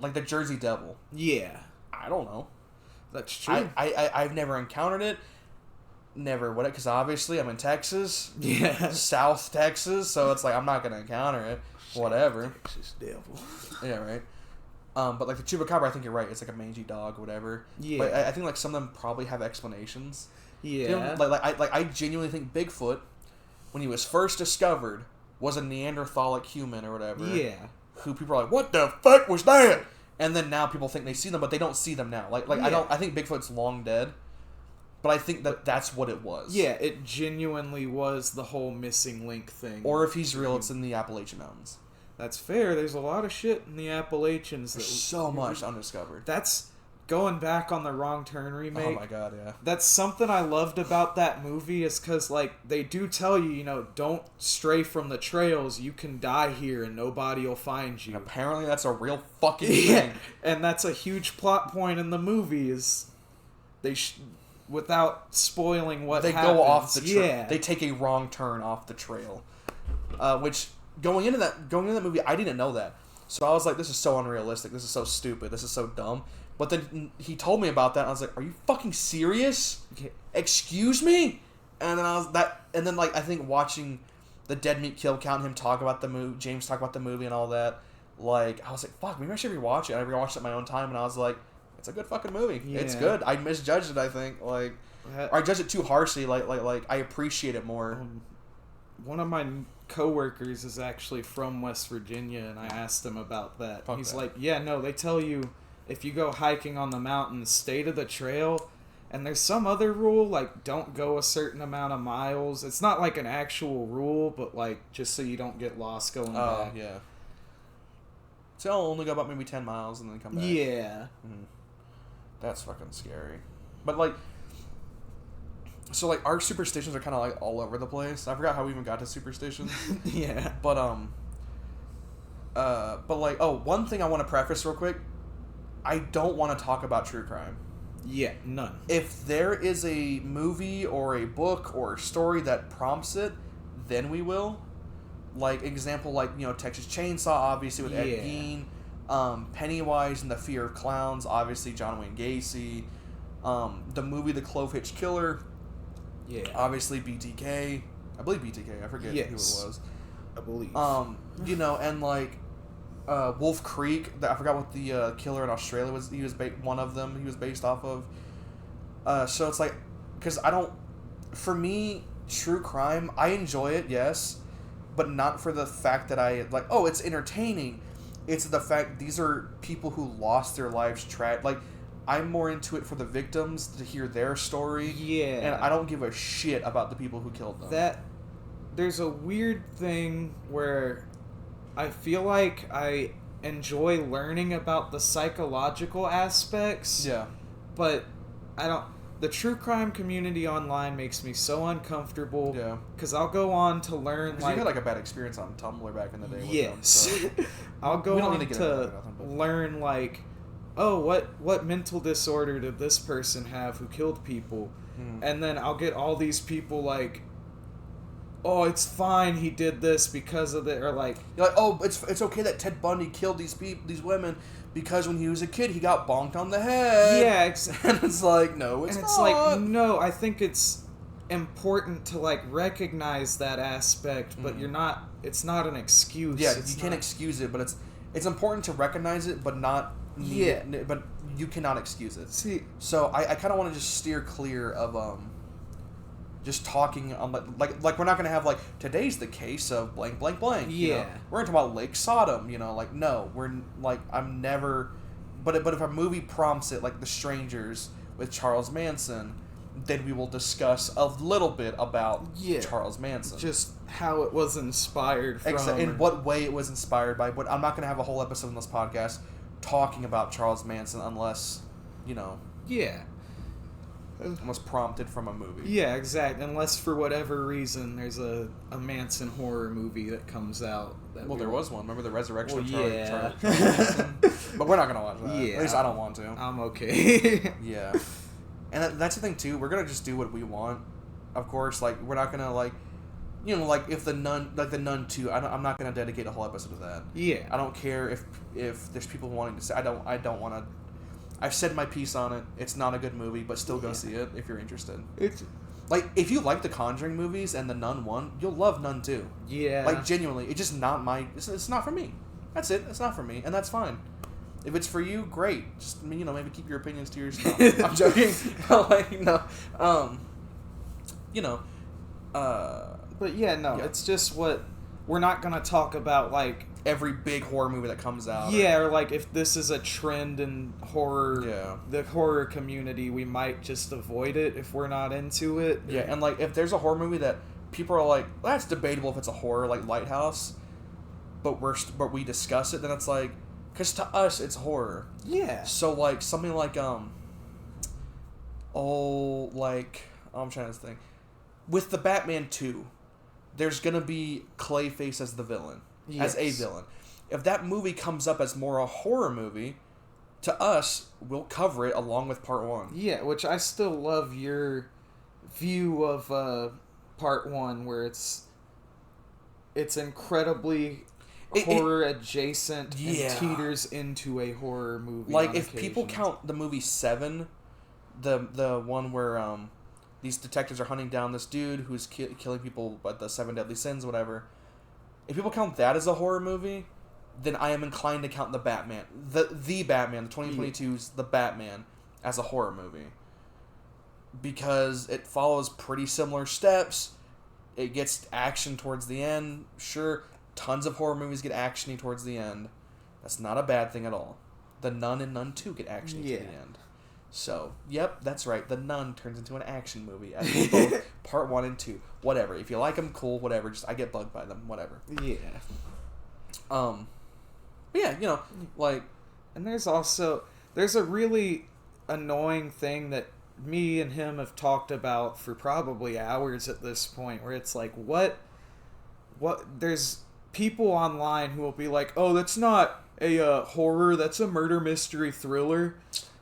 the Jersey Devil. Yeah. I don't know. That's true. I've never encountered it. Never would it, because obviously I'm in Texas. Yeah. South Texas, so it's like I'm not going to encounter it. Whatever. Texas Devil. Yeah, right. But like the Chupacabra, I think you're right. It's like a mangy dog, whatever. Yeah. But I think like some of them probably have explanations. Yeah. I genuinely think Bigfoot, when he was first discovered, was a Neanderthalic human or whatever. Yeah. Who people are like, what the fuck was that? And then now people think they see them, but they don't see them now. I think Bigfoot's long dead. But I think that's what it was. Yeah, it genuinely was the whole missing link thing. Or if he's real, it's in the Appalachian Mountains. That's fair. There's a lot of shit in the Appalachians. There's so much undiscovered. That's going back on the Wrong Turn remake. Oh my god, yeah. That's something I loved about that movie is because, like, they do tell you, don't stray from the trails. You can die here and nobody will find you. And apparently that's a real fucking thing. And that's a huge plot point in the movie is they... without spoiling what happens. They go off the trail. They take a wrong turn off the trail. Which, going into that movie, I didn't know that. So I was like, this is so unrealistic. This is so stupid. This is so dumb. But then he told me about that, and I was like, are you fucking serious? Okay. Excuse me? And then I think watching the Dead Meat Kill Count, him talk about the movie, James talk about the movie and all that, like, I was like, fuck, maybe I should rewatch it. I rewatched it at my own time, and I was like, it's a good fucking movie. Yeah. It's good. I misjudged it, I think. Like, or I judged it too harshly. Like I appreciate it more. One of my coworkers is actually from West Virginia, and I asked him about that. Fuck He's that. like, yeah, no, they tell you if you go hiking on the mountain, stay to the trail. And there's some other rule, like, don't go a certain amount of miles. It's not like an actual rule, but, like, just so you don't get lost going back. Oh, yeah. So I'll only go about maybe 10 miles and then come back. Yeah. Mm-hmm. That's fucking scary. But, like, so, like, our superstitions are kind of, like, all over the place. I forgot how we even got to superstitions. Yeah. But, like, oh, one thing I want to preface real quick. I don't want to talk about true crime. Yeah, none. If there is a movie or a book or a story that prompts it, then we will. Like, example, like, you know, Texas Chainsaw, obviously, with Ed Gein. Pennywise and the Fear of Clowns, obviously, John Wayne Gacy. The movie The Clove Hitch Killer. Yeah. Obviously, BTK. I believe BTK. I forget who it was. I believe. You know, and, like, Wolf Creek. I forgot what the killer in Australia was. He was one of them. He was based off of. So it's like, because I don't. For me, true crime, I enjoy it, yes, but not for the fact that I like. Oh, it's entertaining. It's the fact these are people who lost their lives. Like, I'm more into it for the victims to hear their story. Yeah. And I don't give a shit about the people who killed them. There's a weird thing where I feel like I enjoy learning about the psychological aspects. Yeah. But I don't... The true crime community online makes me so uncomfortable. Yeah. Because I'll go on to learn, like... You had, like, a bad experience on Tumblr back in the day with them, so... I'll go on to learn, like... Oh, what mental disorder did this person have who killed people? And then I'll get all these people, like... Oh, it's fine. He did this because of it, or like, you're like, oh, it's okay that Ted Bundy killed these women because when he was a kid he got bonked on the head. Yeah, exactly. And it's like, no, it's not. And it's like, no, I think it's important to like recognize that aspect, but you're not. It's not an excuse. Yeah, you can't excuse it, but it's important to recognize it, but not. But you cannot excuse it. See, so I kind of want to just steer clear of just talking on like we're not gonna have like today's the case of blank blank blank. Yeah, you know? We're gonna talk about Lake Sodom. You know, like no, we're like I'm never. But if a movie prompts it, like The Strangers with Charles Manson, then we will discuss a little bit about Charles Manson, just how it was inspired from, in what way it was inspired by. But I'm not gonna have a whole episode in this podcast talking about Charles Manson unless, you know. Yeah. Unless prompted from a movie. Yeah, exactly. Unless for whatever reason there's a Manson horror movie that comes out. There was one. Remember the Resurrection of Charles Manson? But we're not going to watch that. Yeah. At least I don't want to. I'm okay. Yeah. And that's the thing, too. We're going to just do what we want. Of course, like, we're not going to, like, you know, like, if the Nun 2, I'm not going to dedicate a whole episode to that. Yeah. I don't care if there's people wanting to say, I don't want to. I've said my piece on it. It's not a good movie, but still go see it if you're interested. It's like, if you like the Conjuring movies and the Nun 1, you'll love Nun 2. Yeah. Like, genuinely, it's just not my... It's not for me. That's it. It's not for me, and that's fine. If it's for you, great. Just, you know, maybe keep your opinions to yourself. I'm joking. But, like, no. You know. But, yeah, no. Yeah. It's just what... We're not going to talk about, like... Every big horror movie that comes out. Yeah, or like if this is a trend in horror, the horror community, we might just avoid it if we're not into it. Yeah, and like if there's a horror movie that people are like, well, that's debatable if it's a horror, like Lighthouse, but we discuss it, then it's like, because to us it's horror. Yeah. So like something like I'm trying to think, with the Batman 2, there's gonna be Clayface as the villain. Yes. As a villain. If that movie comes up as more a horror movie, to us, we'll cover it along with part 1. Yeah, which I still love your view of part 1, where it's incredibly horror adjacent and teeters into a horror movie. Like if people count the movie Seven, the one where these detectives are hunting down this dude who's killing people by the 7 deadly sins, whatever. If people count that as a horror movie, then I am inclined to count the Batman, the Batman, the 2022's The Batman, as a horror movie. Because it follows pretty similar steps. It gets action towards the end. Sure, tons of horror movies get actiony towards the end. That's not a bad thing at all. The Nun and Nun 2 get actiony to the end. So, yep, that's right. The Nun turns into an action movie. As both part 1 and 2. Whatever. If you like them, cool. Whatever. Just I get bugged by them. Whatever. Yeah. But yeah, you know, like... And there's a really annoying thing that me and him have talked about for probably hours at this point, where it's like, what there's people online who will be like, oh, that's not a horror, that's a murder mystery thriller.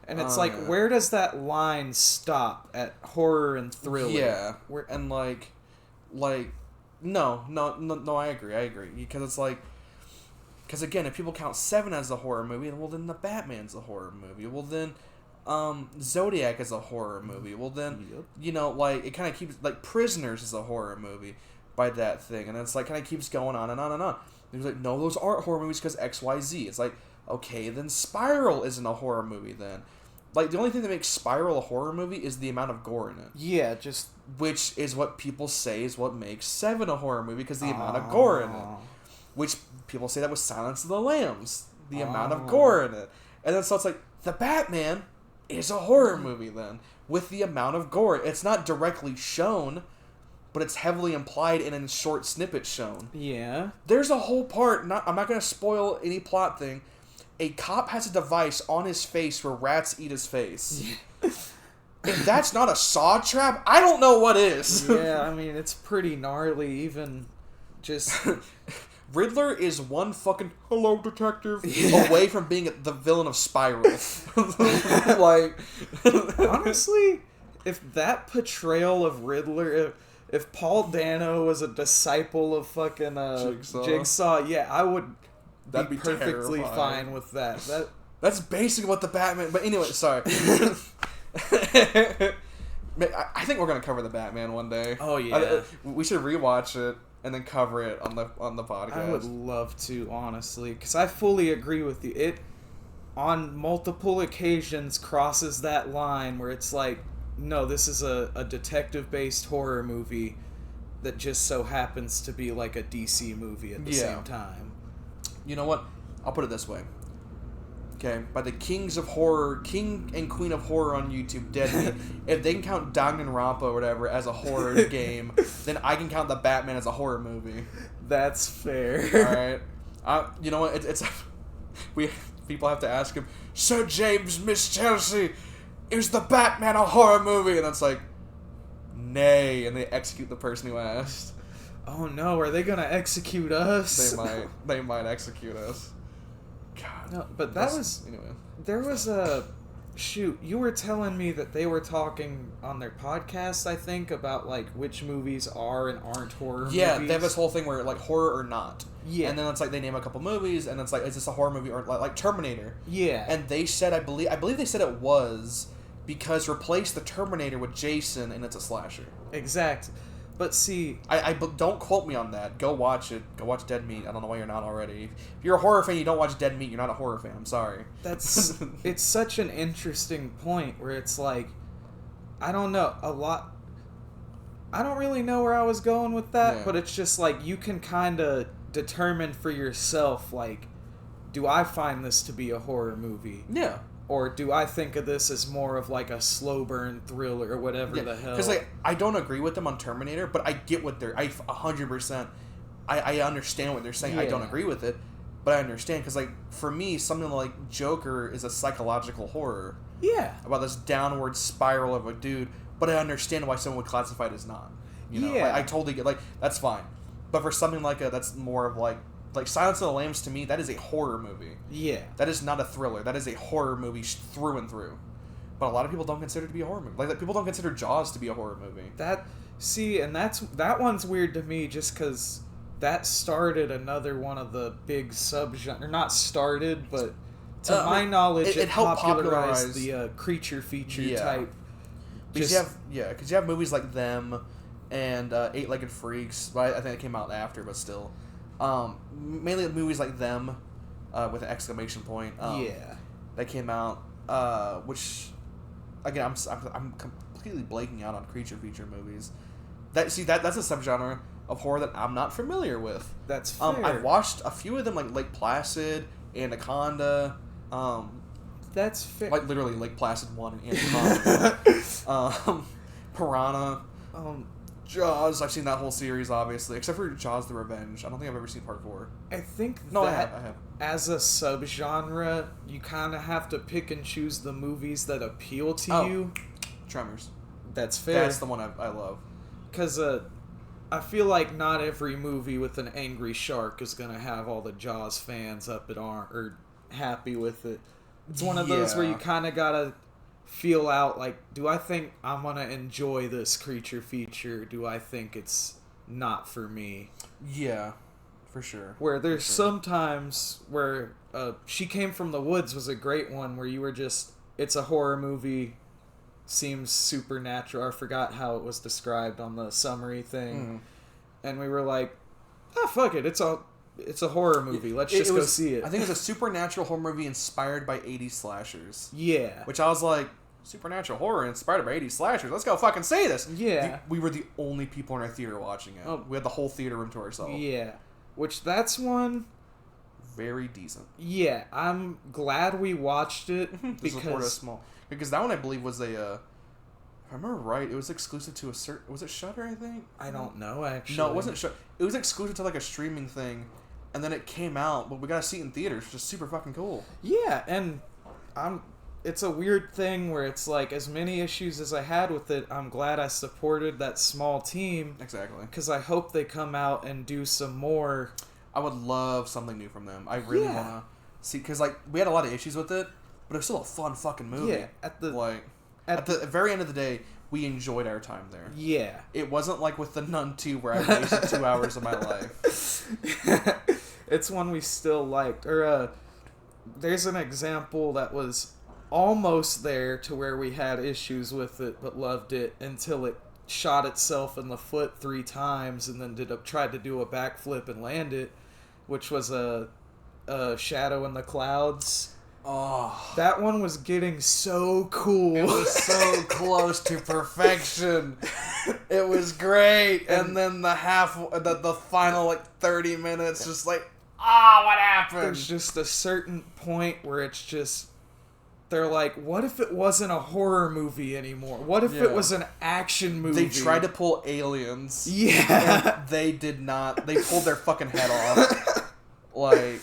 And it's like, where does that line stop at horror and thriller? Yeah, and like, no, I agree, because it's like, because again, if people count Seven as a horror movie, well then the Batman's a horror movie. Well then, Zodiac is a horror movie. Well then, you know, like it kind of keeps like Prisoners is a horror movie by that thing, and it's like kind of keeps going on and on and on. And it's like, no, those aren't horror movies because XYZ. It's like, okay, then Spiral isn't a horror movie then. Like, the only thing that makes Spiral a horror movie is the amount of gore in it. Yeah, just... Which is what people say is what makes Seven a horror movie, because the amount of gore in it. Which people say that was Silence of the Lambs. The amount of gore in it. And then so it's like, the Batman is a horror movie then, with the amount of gore. It's not directly shown, but it's heavily implied and in short snippets shown. Yeah. There's a whole part, I'm not going to spoil any plot thing. A cop has a device on his face where rats eat his face. If that's not a saw trap, I don't know what is. Yeah, I mean, it's pretty gnarly, even just... Riddler is one fucking hello detective away from being the villain of Spiral. Like, honestly, if that portrayal of Riddler, if Paul Dano was a disciple of fucking Jigsaw, yeah, I would... That'd be perfectly terrifying. fine with that. That's basically what the Batman... But anyway, sorry. I think we're going to cover the Batman one day. Oh, yeah. We should rewatch it and then cover it on the podcast. I would love to, honestly, because I fully agree with you. It, on multiple occasions, crosses that line where it's like, no, this is a detective-based horror movie that just so happens to be like a DC movie at the same time. You know what? I'll put it this way. Okay, by the kings of horror, king and queen of horror on YouTube, Dead Meat, if they can count Danganronpa or whatever as a horror game, then I can count the Batman as a horror movie. That's fair. Alright. You know what? It's people have to ask him, Sir James, Miss Chelsea, is the Batman a horror movie? And it's like, nay, and they execute the person who asked. Oh no, are they gonna execute us? They might execute us. God. No, but anyway. There was a shoot, you were telling me that they were talking on their podcast, I think, about like which movies are and aren't horror movies. Yeah, they have this whole thing where like horror or not. Yeah. And then it's like they name a couple movies and it's like, is this a horror movie or like Terminator? Yeah. And they said I believe they said it was because replace the Terminator with Jason and it's a slasher. Exactly. But see... I don't quote me on that. Go watch it. Go watch Dead Meat. I don't know why you're not already. If you're a horror fan, you don't watch Dead Meat, you're not a horror fan. I'm sorry. That's... It's such an interesting point where it's like... I don't know. I don't really know where I was going with that, but it's just like you can kind of determine for yourself, like, do I find this to be a horror movie? Yeah. Or do I think of this as more of like a slow burn thriller or whatever the hell? Because like I don't agree with them on Terminator, but I get what they're 100%. I understand what they're saying. I don't agree with it, but I understand because like for me, something like Joker is a psychological horror. Yeah. About this downward spiral of a dude, but I understand why someone would classify it as not. You know, I totally get that's fine. But for something like that's more of like Silence of the Lambs, to me, that is a horror movie. Yeah. That is not a thriller. That is a horror movie through and through. But a lot of people don't consider it to be a horror movie. Like people don't consider Jaws to be a horror movie. That one's weird to me just because that started another one of the big subgenres. Not started, but to my knowledge, it helped popularize the creature feature type. Because you have movies like Them and Eight-Legged Freaks. I think it came out after, but still. Mainly movies like Them with an exclamation point. Yeah. That came out, which, again, I'm completely blanking out on creature feature movies. That's a subgenre of horror that I'm not familiar with. That's fair. I've watched a few of them, like Lake Placid, Anaconda. That's fair. Like literally Lake Placid 1 and Anaconda. Piranha. Jaws. I've seen that whole series, obviously, except for Jaws: The Revenge. I don't think I've ever seen Part 4. I think I that have. as a subgenre, you kind of have to pick and choose the movies that appeal to you. Tremors. That's fair. That's the one I love. Because I feel like not every movie with an angry shark is going to have all the Jaws fans up at arm or happy with it. It's one of those where you kind of got to feel out, like, do I think I'm going to enjoy this creature feature? Do I think it's not for me? Yeah, for sure. Where there's sometimes where She Came from the Woods was a great one where you were just, it's a horror movie, seems supernatural. I forgot how it was described on the summary thing. And we were like, oh, fuck it, it's a horror movie. Let's just go see it. I think it's a supernatural horror movie inspired by 80s slashers. Yeah. Which I was like, supernatural horror inspired by 80s slashers. Let's go fucking see this. Yeah. We were the only people in our theater watching it. We had the whole theater room to ourselves. Yeah. Which that's one... Very decent. Yeah. I'm glad we watched it because that one, I believe, was a... if I remember right, it was exclusive to a certain... Was it Shudder, I think? I don't know, actually. No, it wasn't Shudder. It was exclusive to, like, a streaming thing. And then it came out, but we got a seat in theaters, which is super fucking cool. Yeah, and it's a weird thing where it's like, as many issues as I had with it, I'm glad I supported that small team. Exactly. Because I hope they come out and do some more. I would love something new from them. I really want to see, because, like, we had a lot of issues with it, but it was still a fun fucking movie. Yeah, at the very end of the day, we enjoyed our time there. Yeah. It wasn't like with The Nun 2 where I wasted 2 hours of my life. It's one we still liked. Or, there's an example that was almost there to where we had issues with it but loved it until it shot itself in the foot 3 times and then tried to do a backflip and land it, which was a Shadow in the Clouds. Oh, that one was getting so cool. It was so close to perfection. It was great, and then the final like 30 minutes, just like, what happened? There's just a certain point where it's just, they're like, what if it wasn't a horror movie anymore? What if it was an action movie? They tried to pull Aliens. Yeah. And they did not. They pulled their fucking head off. Like...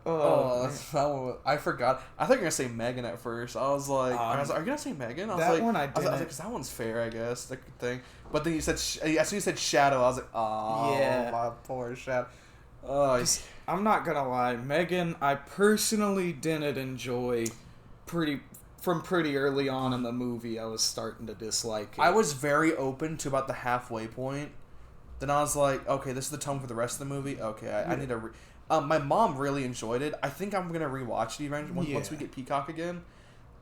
I forgot. I thought you were gonna say Megan at first. I was like, are you gonna say Megan? I was like, one I didn't. I was like, because that one's fair, I guess. The thing. But then you said, as soon as you said Shadow, I was like, my poor Shadow. I'm not gonna lie, Megan, I personally didn't enjoy from pretty early on in the movie. I was starting to dislike it. I was very open to about the halfway point. Then I was like, okay, this is the tone for the rest of the movie. Okay, I need to. My mom really enjoyed it. I think I'm gonna rewatch it eventually once we get Peacock again.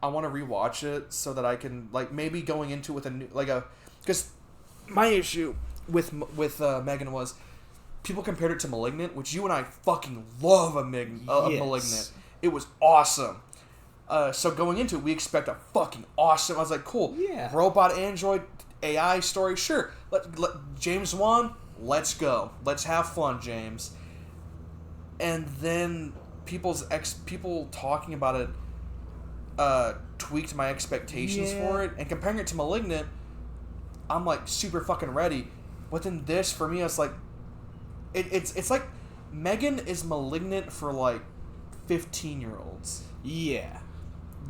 I want to rewatch it so that I can maybe going into it with a new because my issue with Megan was people compared it to Malignant, which you and I fucking love Malignant. It was awesome. So going into it, we expect a fucking awesome. I was like, cool. Yeah. Robot android AI story. Sure. Let James Wan. Let's go. Let's have fun, James. And then people talking about it tweaked my expectations for it. And comparing it to Malignant, I'm like super fucking ready. But then this, for me, it's like it's like Megan is Malignant for like 15-year-olds. Yeah.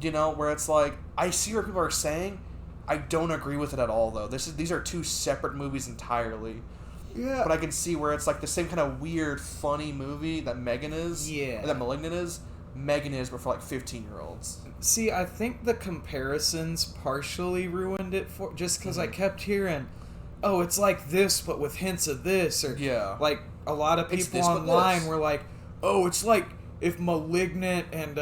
You know, where it's like, I see what people are saying. I don't agree with it at all, though. These are 2 separate movies entirely. Yeah. But I can see where it's like the same kind of weird, funny movie that Megan is. Yeah. That Malignant is. Megan is, but for like 15-year-olds. See, I think the comparisons partially ruined it just because I kept hearing, oh, it's like this, but with hints of this. Or like a lot of people online were like, oh, it's like if Malignant and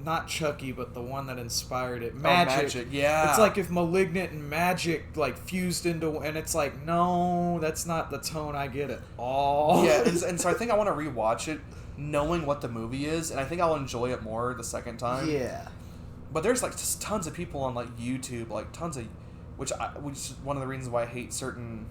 not Chucky, but the one that inspired it, Magic. Yeah. It's like if Malignant and Magic like fused into, and it's like, no, that's not the tone I get at all. Yeah, and so I think I want to rewatch it knowing what the movie is, and I think I'll enjoy it more the second time. Yeah. But there's like just tons of people on like YouTube, like tons of, which is one of the reasons why I hate certain.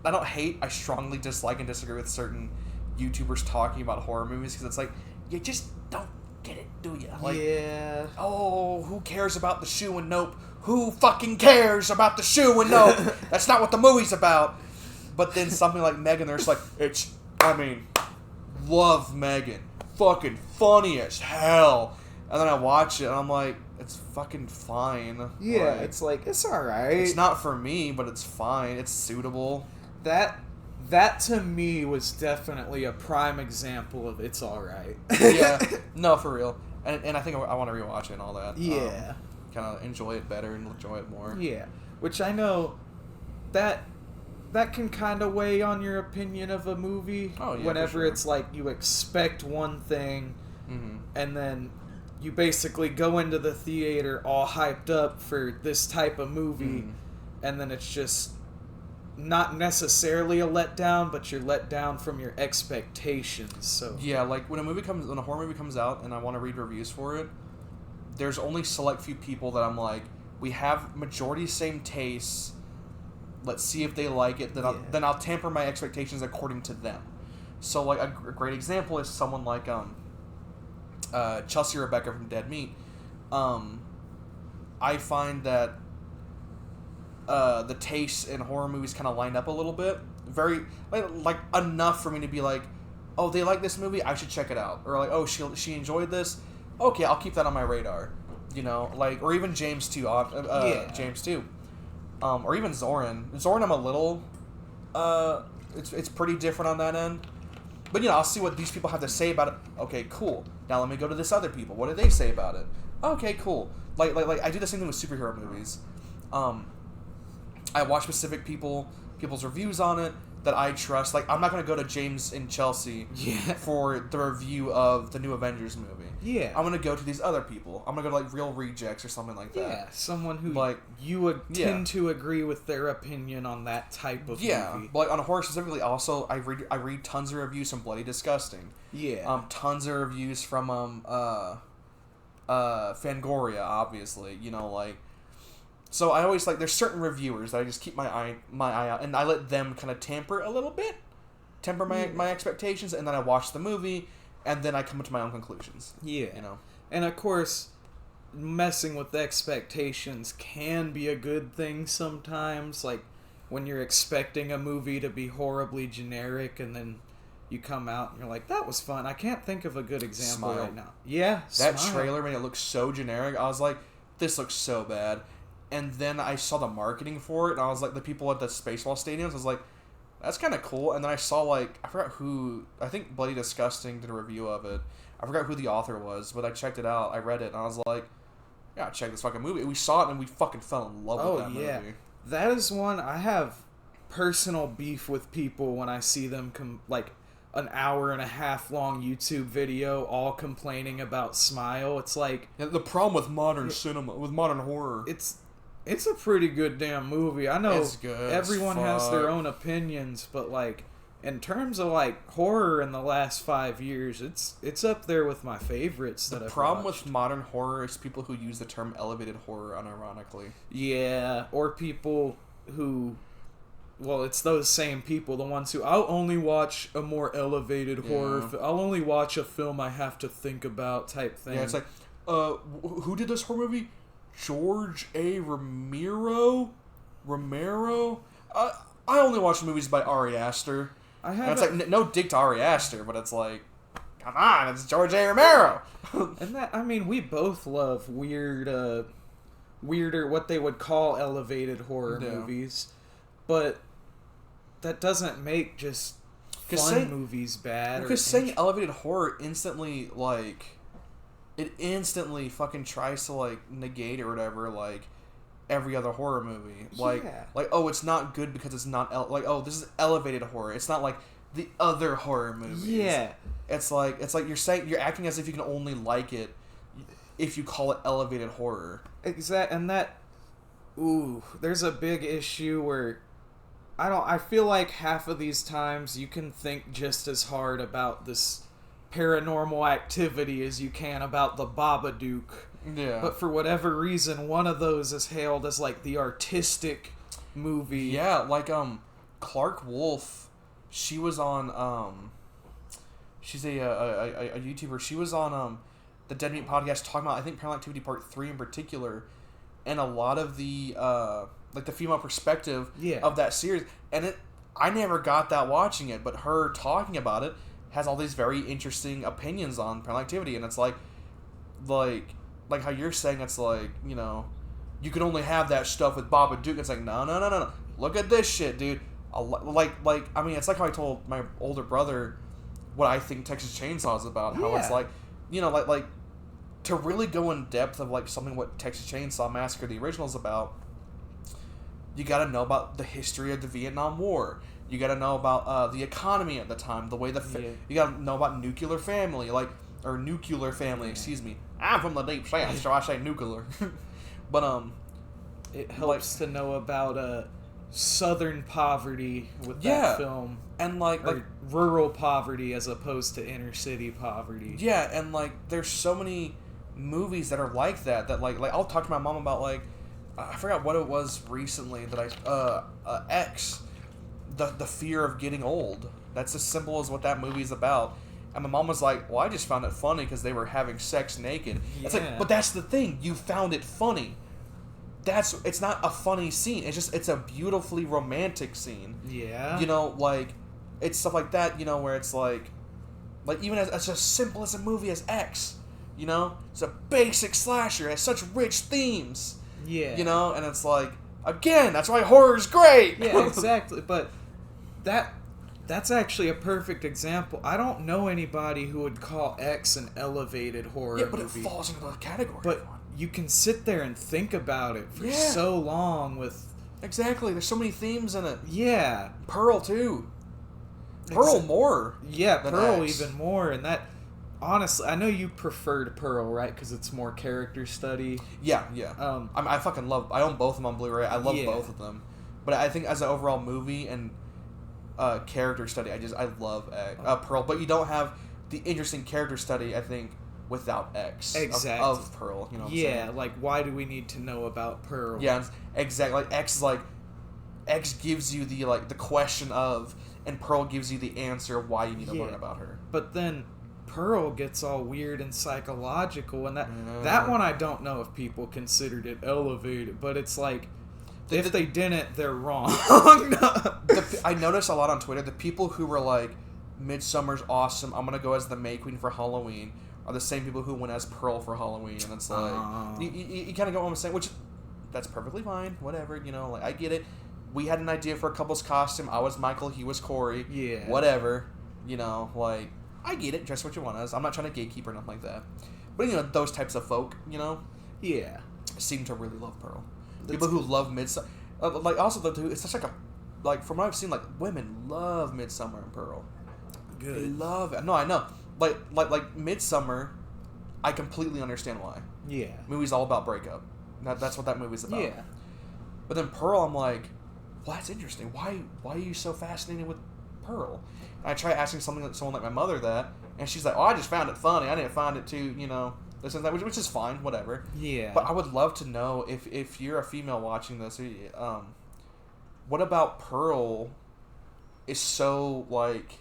I don't hate. I strongly dislike and disagree with certain YouTubers talking about horror movies because it's like you just don't get it, do you? Like, yeah. Oh, who cares about the shoe and Nope? Who fucking cares about the shoe and Nope? That's not what the movie's about. But then something like Megan, there's like love Megan, fucking funny as hell. And then I watch it and I'm like, it's fucking fine. Yeah, it's alright. It's not for me, but it's fine. It's suitable. That to me was definitely a prime example of it's alright. Yeah, no, for real. And I think I want to rewatch it and all that. Yeah. Kind of enjoy it better and enjoy it more. Yeah, which I know that can kind of weigh on your opinion of a movie. Oh, yeah, whenever for sure. It's like you expect one thing, Mm-hmm. and then you basically go into the theater all hyped up for this type of movie, and then it's just not necessarily a letdown, but you're let down from your expectations. So yeah, like when a horror movie comes out and I want to read reviews for it, there's only select few people that I'm like, we have majority same tastes. Let's see if they like it. Then I'll temper my expectations according to them. So like a great example is someone like Chelsea Rebecca from Dead Meat. I find that the tastes in horror movies kind of lined up a little bit. Very like enough for me to be like, oh, they like this movie, I should check it out. Or like, oh, she enjoyed this. Okay, I'll keep that on my radar. You know, like, or even James too. James too. Or even Zoran. Zoran, I'm a little. It's pretty different on that end. But you know, I'll see what these people have to say about it. Okay, cool. Now let me go to this other people. What do they say about it? Okay, cool. Like I do the same thing with superhero movies. I watch specific people's reviews on it that I trust. Like, I'm not gonna go to James and Chelsea for the review of the new Avengers movie. Yeah. I'm gonna go to these other people. I'm gonna go to like Real Rejects or something like that. Yeah, someone who like you would tend to agree with their opinion on that type of movie. But like on horror specifically, also I read tons of reviews from Bloody Disgusting. Yeah. Tons of reviews from Fangoria, obviously. You know, like. So I always there's certain reviewers that I just keep my eye out, and I let them kind of temper my expectations, and then I watch the movie, and then I come to my own conclusions. Yeah. You know. And of course, messing with expectations can be a good thing sometimes, like when you're expecting a movie to be horribly generic, and you come out and you're like, that was fun. I can't think of a good example Smile. Right now. Yeah, That Smile. trailer made it look so generic. I was like, this looks so bad. And then I saw the marketing for it, and I was like, the people at the Spaceball stadiums, I was like, that's kind of cool. And then I saw, I forgot who, I think Bloody Disgusting did a review of it. I forgot who the author was, but I checked it out. I read it, and I was like, yeah, check this fucking movie. We saw it, and we fucking fell in love with that movie. That is one, I have personal beef with people when I see them, an hour and a half long YouTube video all complaining about Smile. It's like... Yeah, the problem with modern cinema, with modern horror... It's a pretty good damn movie. I know it's good everyone has their own opinions, but in terms of horror in the last 5 years, it's up there with my favorites. The problem with modern horror is people who use the term elevated horror unironically. Yeah, or people who, it's those same people, the ones who I'll only watch a more elevated horror. I'll only watch a film I have to think about type thing. Yeah, it's like, who did this horror movie? George A. Romero? I only watch movies by Ari Aster. It's like, no dig to Ari Aster, but it's like, come on, it's George A. Romero. And we both love weirder, what they would call elevated horror movies, but that doesn't make just fun movies bad. Because saying elevated horror instantly, it instantly fucking tries to negate or whatever every other horror movie. Oh, it's not good because it's not oh, this is elevated horror. It's not like the other horror movies. Yeah. It's like you're acting as if you can only like it if you call it elevated horror. Exactly. And there's a big issue where I feel like half of these times you can think just as hard about this paranormal activity as you can about the Babadook. Yeah. But for whatever reason, one of those is hailed as like the artistic movie. Yeah, like Clark Wolf, she was on she's a YouTuber. She was on the Dead Meat podcast talking about, I think, Paranormal Activity Part 3 in particular, and a lot of the like the female perspective of that series. And I never got that watching it, but her talking about it has all these very interesting opinions on Paranormal Activity, and it's like how you're saying, it's like, you know, you can only have that stuff with Babadook. It's like, no. Look at this shit, dude. Like, I mean, it's like how I told my older brother what I think Texas Chainsaw is about. How it's like, you know, like to really go in depth of like something what Texas Chainsaw Massacre the original is about. You got to know about the history of the Vietnam War. You got to know about the economy at the time, the way you got to know about nuclear family, excuse me. I'm from the deep south, so I say nuclear. But it helps to know about southern poverty with that film, and like rural poverty as opposed to inner city poverty. Yeah, and like there's so many movies that are like that like I'll talk to my mom about, like, I forgot what it was recently that X, the fear of getting old. That's as simple as what that movie's about. And my mom was like, well, I just found it funny because they were having sex naked. Yeah. It's like, but that's the thing. You found it funny. It's not a funny scene. It's a beautifully romantic scene. Yeah. You know, like, it's stuff like that, you know, where it's like even as simple as a movie as X, you know? It's a basic slasher. It has such rich themes. Yeah. You know? And it's like, again, that's why horror's great. Yeah, exactly. But that's actually a perfect example. I don't know anybody who would call X an elevated horror movie. Yeah, but it falls into the category. But you can sit there and think about it for so long with... Exactly. There's so many themes in it. Yeah. Pearl, too. Pearl more. Yeah, Pearl X. even more. And that... Honestly, I know you preferred Pearl, right? Because it's more character study. Yeah. I fucking love... I own both of them on Blu-ray. I love both of them. But I think as an overall movie and... character study, I love Pearl, but you don't have the interesting character study, I think, without X. Exactly. Of Pearl, you know what I'm saying? Like, why do we need to know about Pearl? Yeah, exactly. Like, X gives you the question of, and Pearl gives you the answer of why you need to learn about her. But then Pearl gets all weird and psychological, and that one I don't know if people considered it elevated, but it's like, if they didn't, they're wrong. I noticed a lot on Twitter, the people who were like, Midsummer's awesome, I'm going to go as the May Queen for Halloween, are the same people who went as Pearl for Halloween. And it's like, you kind of get what I'm saying, which, that's perfectly fine, whatever, you know, like, I get it. We had an idea for a couple's costume. I was Michael, he was Corey. Yeah. Whatever, you know, like, I get it, dress what you want as. I'm not trying to gatekeep or nothing like that. But, you know, those types of folk, you know, seem to really love Pearl. People who love Midsummer, like, also though too, it's such like from what I've seen, like, women love Midsummer and Pearl. Good. They love it. No, I know. Like Midsummer, I completely understand why. Yeah. Movie's all about breakup. That's what that movie's about. Yeah. But then Pearl, I'm like, well, that's interesting. Why are you so fascinated with Pearl? And I try asking someone like my mother that, and she's like, oh, I just found it funny. I didn't find it too, you know. This and that, which is fine, whatever. Yeah. But I would love to know if you're a female watching this, what about Pearl is so, like...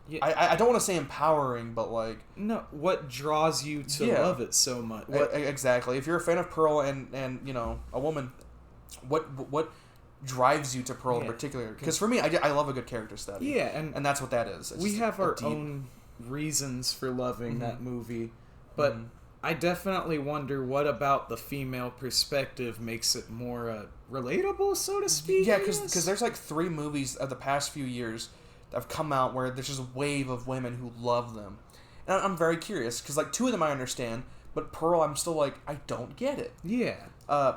Yeah. I don't want to say empowering, but, like... No, what draws you to love it so much? Exactly. If you're a fan of Pearl and you know, a woman, what drives you to Pearl in particular? Because for me, I love a good character study. Yeah, and that's what that is. It's we have our own reasons for loving that movie, but I definitely wonder what about the female perspective makes it more relatable, so to speak. Yeah, because there's like 3 movies of the past few years that have come out where there's just a wave of women who love them, and I'm very curious because like 2 of them I understand, but Pearl I'm still like, I don't get it. Yeah.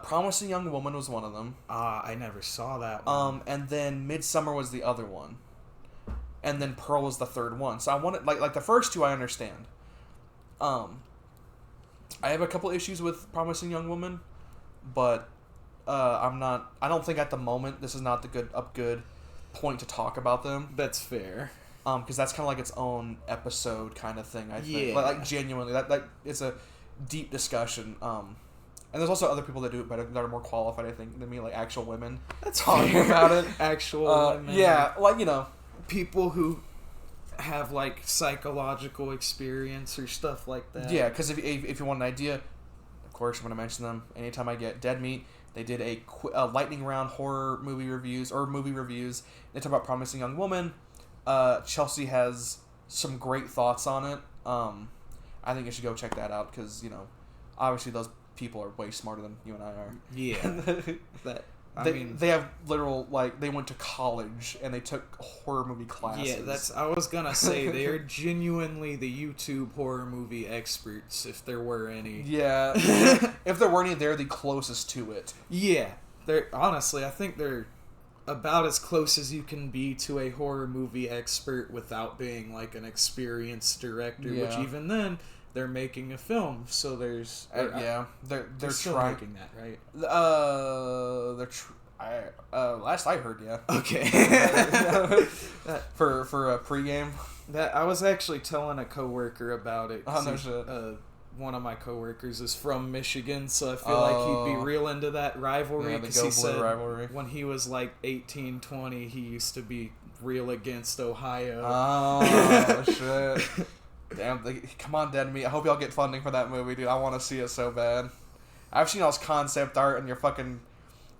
Promising Young Woman was one of them. I never saw that one. And then Midsummer was the other one. And then Pearl was the third one. So I wanted, like the first 2 I understand. I have a couple issues with Promising Young Woman, but I don't think at the moment this is not a good point to talk about them. That's fair. Because that's kind of like its own episode kind of thing. I think, Yeah. like genuinely, that it's a deep discussion. And there's also other people that do it better, that are more qualified, I think, than me, like actual women. That's talking fair. about it. Actual women. Yeah, like, you know, people who have like psychological experience or stuff like that. Yeah, because if you want an idea, of course I'm going to mention them anytime I get Dead Meat. They did a lightning round horror movie reviews. They talk about Promising Young Woman. Chelsea has some great thoughts on it. I think you should go check that out because, you know, obviously those people are way smarter than you and I are. Yeah. They have literal, like, they went to college and they took horror movie classes. Yeah, I was gonna say, they are genuinely the YouTube horror movie experts, if there were any. Yeah. If there were any, they're the closest to it. Yeah. Honestly, I think they're about as close as you can be to a horror movie expert without being, like, an experienced director, Yeah. which even then, they're making a film, so there's... They're still trying... making that, right? Last I heard, yeah. Okay. for a pregame. That I was actually telling a coworker about it. Oh, no shit. One of my coworkers is from Michigan, so I feel like he'd be real into that rivalry. Yeah, the Because he said rivalry. when he was like 18, 20, he used to be real against Ohio. Oh, shit. Damn, come on, Dead Meat. I hope y'all get funding for that movie, dude. I want to see it so bad. I've seen y'all's concept art and your fucking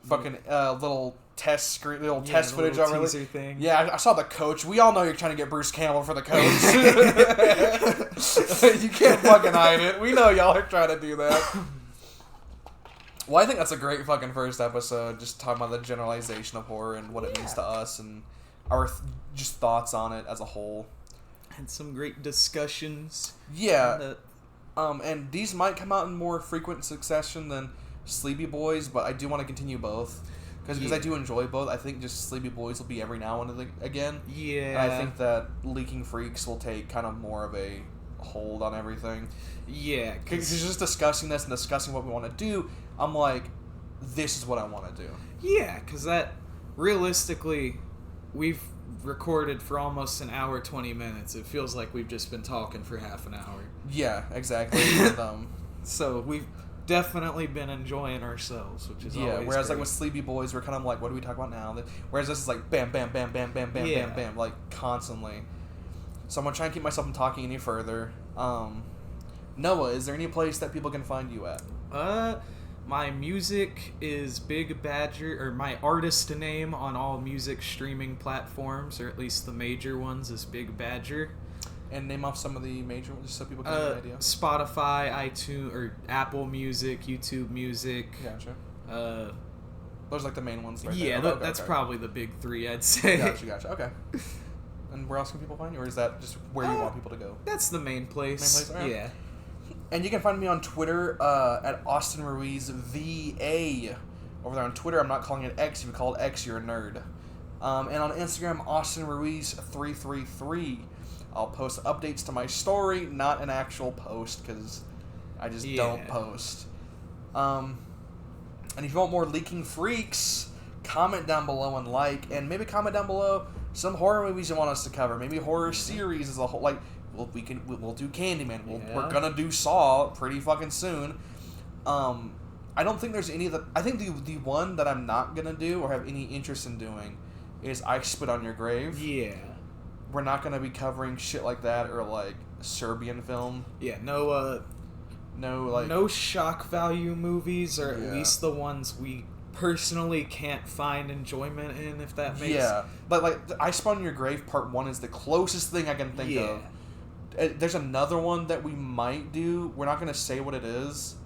little test screen, test footage over teaser thing. Yeah, I saw the coach. We all know you're trying to get Bruce Campbell for the coach. You can't fucking hide it. We know y'all are trying to do that. Well, I think that's a great fucking first episode. Just talking about the generalization of horror and what it means to us and our just thoughts on it as a whole. Had some great discussions. Yeah. And these might come out in more frequent succession than Sleepy Boys, but I do want to continue both. Because I do enjoy both. I think just Sleepy Boys will be every now and again. Yeah. And I think that Leaking Freaks will take kind of more of a hold on everything. Yeah. Because just discussing this and discussing what we want to do, I'm like, this is what I want to do. Yeah, because realistically, we've recorded for almost an hour, 20 minutes. It feels like we've just been talking for half an hour. Yeah, exactly. So we've definitely been enjoying ourselves, which is always whereas great. like with Sleepy Boys, we're kind of like, what do we talk about now? Whereas this is like bam, bam, bam, bam, bam, bam, bam, bam, like constantly. So I'm gonna try and keep myself from talking any further. Noah, is there any place that people can find you at? My music is Big Badger, or my artist name on all music streaming platforms, or at least the major ones, is Big Badger. And name off some of the major ones, just so people can get an idea. Spotify, iTunes, or Apple Music, YouTube Music. Gotcha. Those are like the main ones, right? Yeah, there. That's probably the big three, I'd say. Gotcha. Okay. And where else can people find you, or is that just where you want people to go? That's the main place. Right. Yeah. And you can find me on Twitter at Austin Ruiz VA. Over there on Twitter, I'm not calling it X. If you call it X, you're a nerd. And on Instagram, Austin Ruiz 333. I'll post updates to my story, not an actual post, because I just don't post. And if you want more Leaking Freaks, comment down below and like, and maybe comment down below some horror movies you want us to cover. Maybe horror series as a whole. Like, we'll do Candyman. We're gonna do Saw pretty fucking soon. I don't think there's any of the... I think the one that I'm not gonna do or have any interest in doing is I Spit on Your Grave. Yeah. We're not gonna be covering shit like that or like Serbian film. Yeah, no shock value movies, or at least the ones we personally can't find enjoyment in, if that makes sense. But like I Spit on Your Grave Part 1 is the closest thing I can think of. There's another one that we might do. We're not gonna say what it is,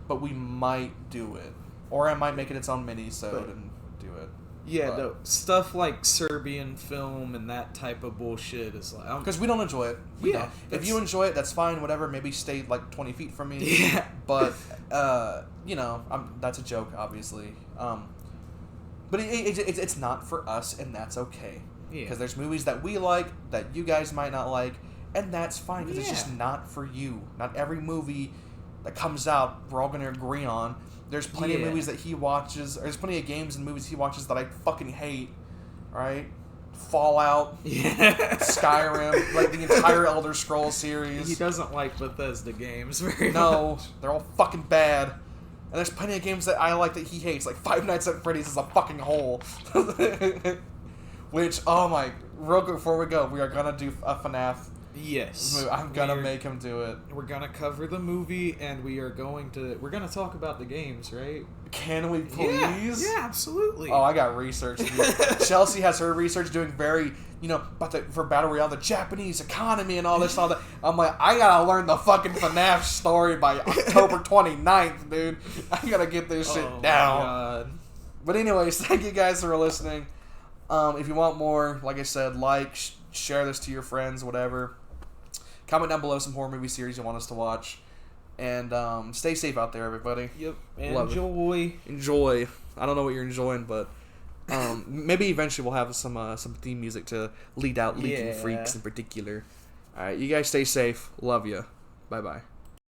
but we might do it. Or I might make it its own mini-sode and do it. Yeah, no, stuff like Serbian film and that type of bullshit is like... Because we don't enjoy it. We don't. If you enjoy it, that's fine, whatever. Maybe stay like 20 feet from me. Yeah. But, that's a joke, obviously. But it's not for us, and that's okay. Yeah. Because there's movies that we like that you guys might not like, and that's fine, because it's just not for you. Not every movie that comes out we're all going to agree on, There's plenty of movies that he watches. There's plenty of games and movies he watches that I fucking hate. Right? Fallout, Skyrim, like the entire Elder Scrolls series. He doesn't like Bethesda games very much. No, they're all fucking bad. And there's plenty of games that I like that he hates, like Five Nights at Freddy's is a fucking hole. Which, oh my, real quick before we go, we are gonna do a FNAF. Yes. Movie. I'm gonna make him do it. We're gonna cover the movie, and we're gonna talk about the games, right? Can we please? Yeah, absolutely. Oh, I got research. Chelsea has her research doing very, for Battle Royale, the Japanese economy and all this and all that. I'm like, I gotta learn the fucking FNAF story by October 29th, dude. I gotta get this shit down. My God. But anyways, thank you guys for listening. If you want more, like I said, share this to your friends, whatever. Comment down below some horror movie series you want us to watch. And stay safe out there, everybody. Yep. Enjoy. I don't know what you're enjoying, but maybe eventually we'll have some theme music to lead out Leakin Freaks in particular. All right, you guys stay safe. Love you. Bye-bye.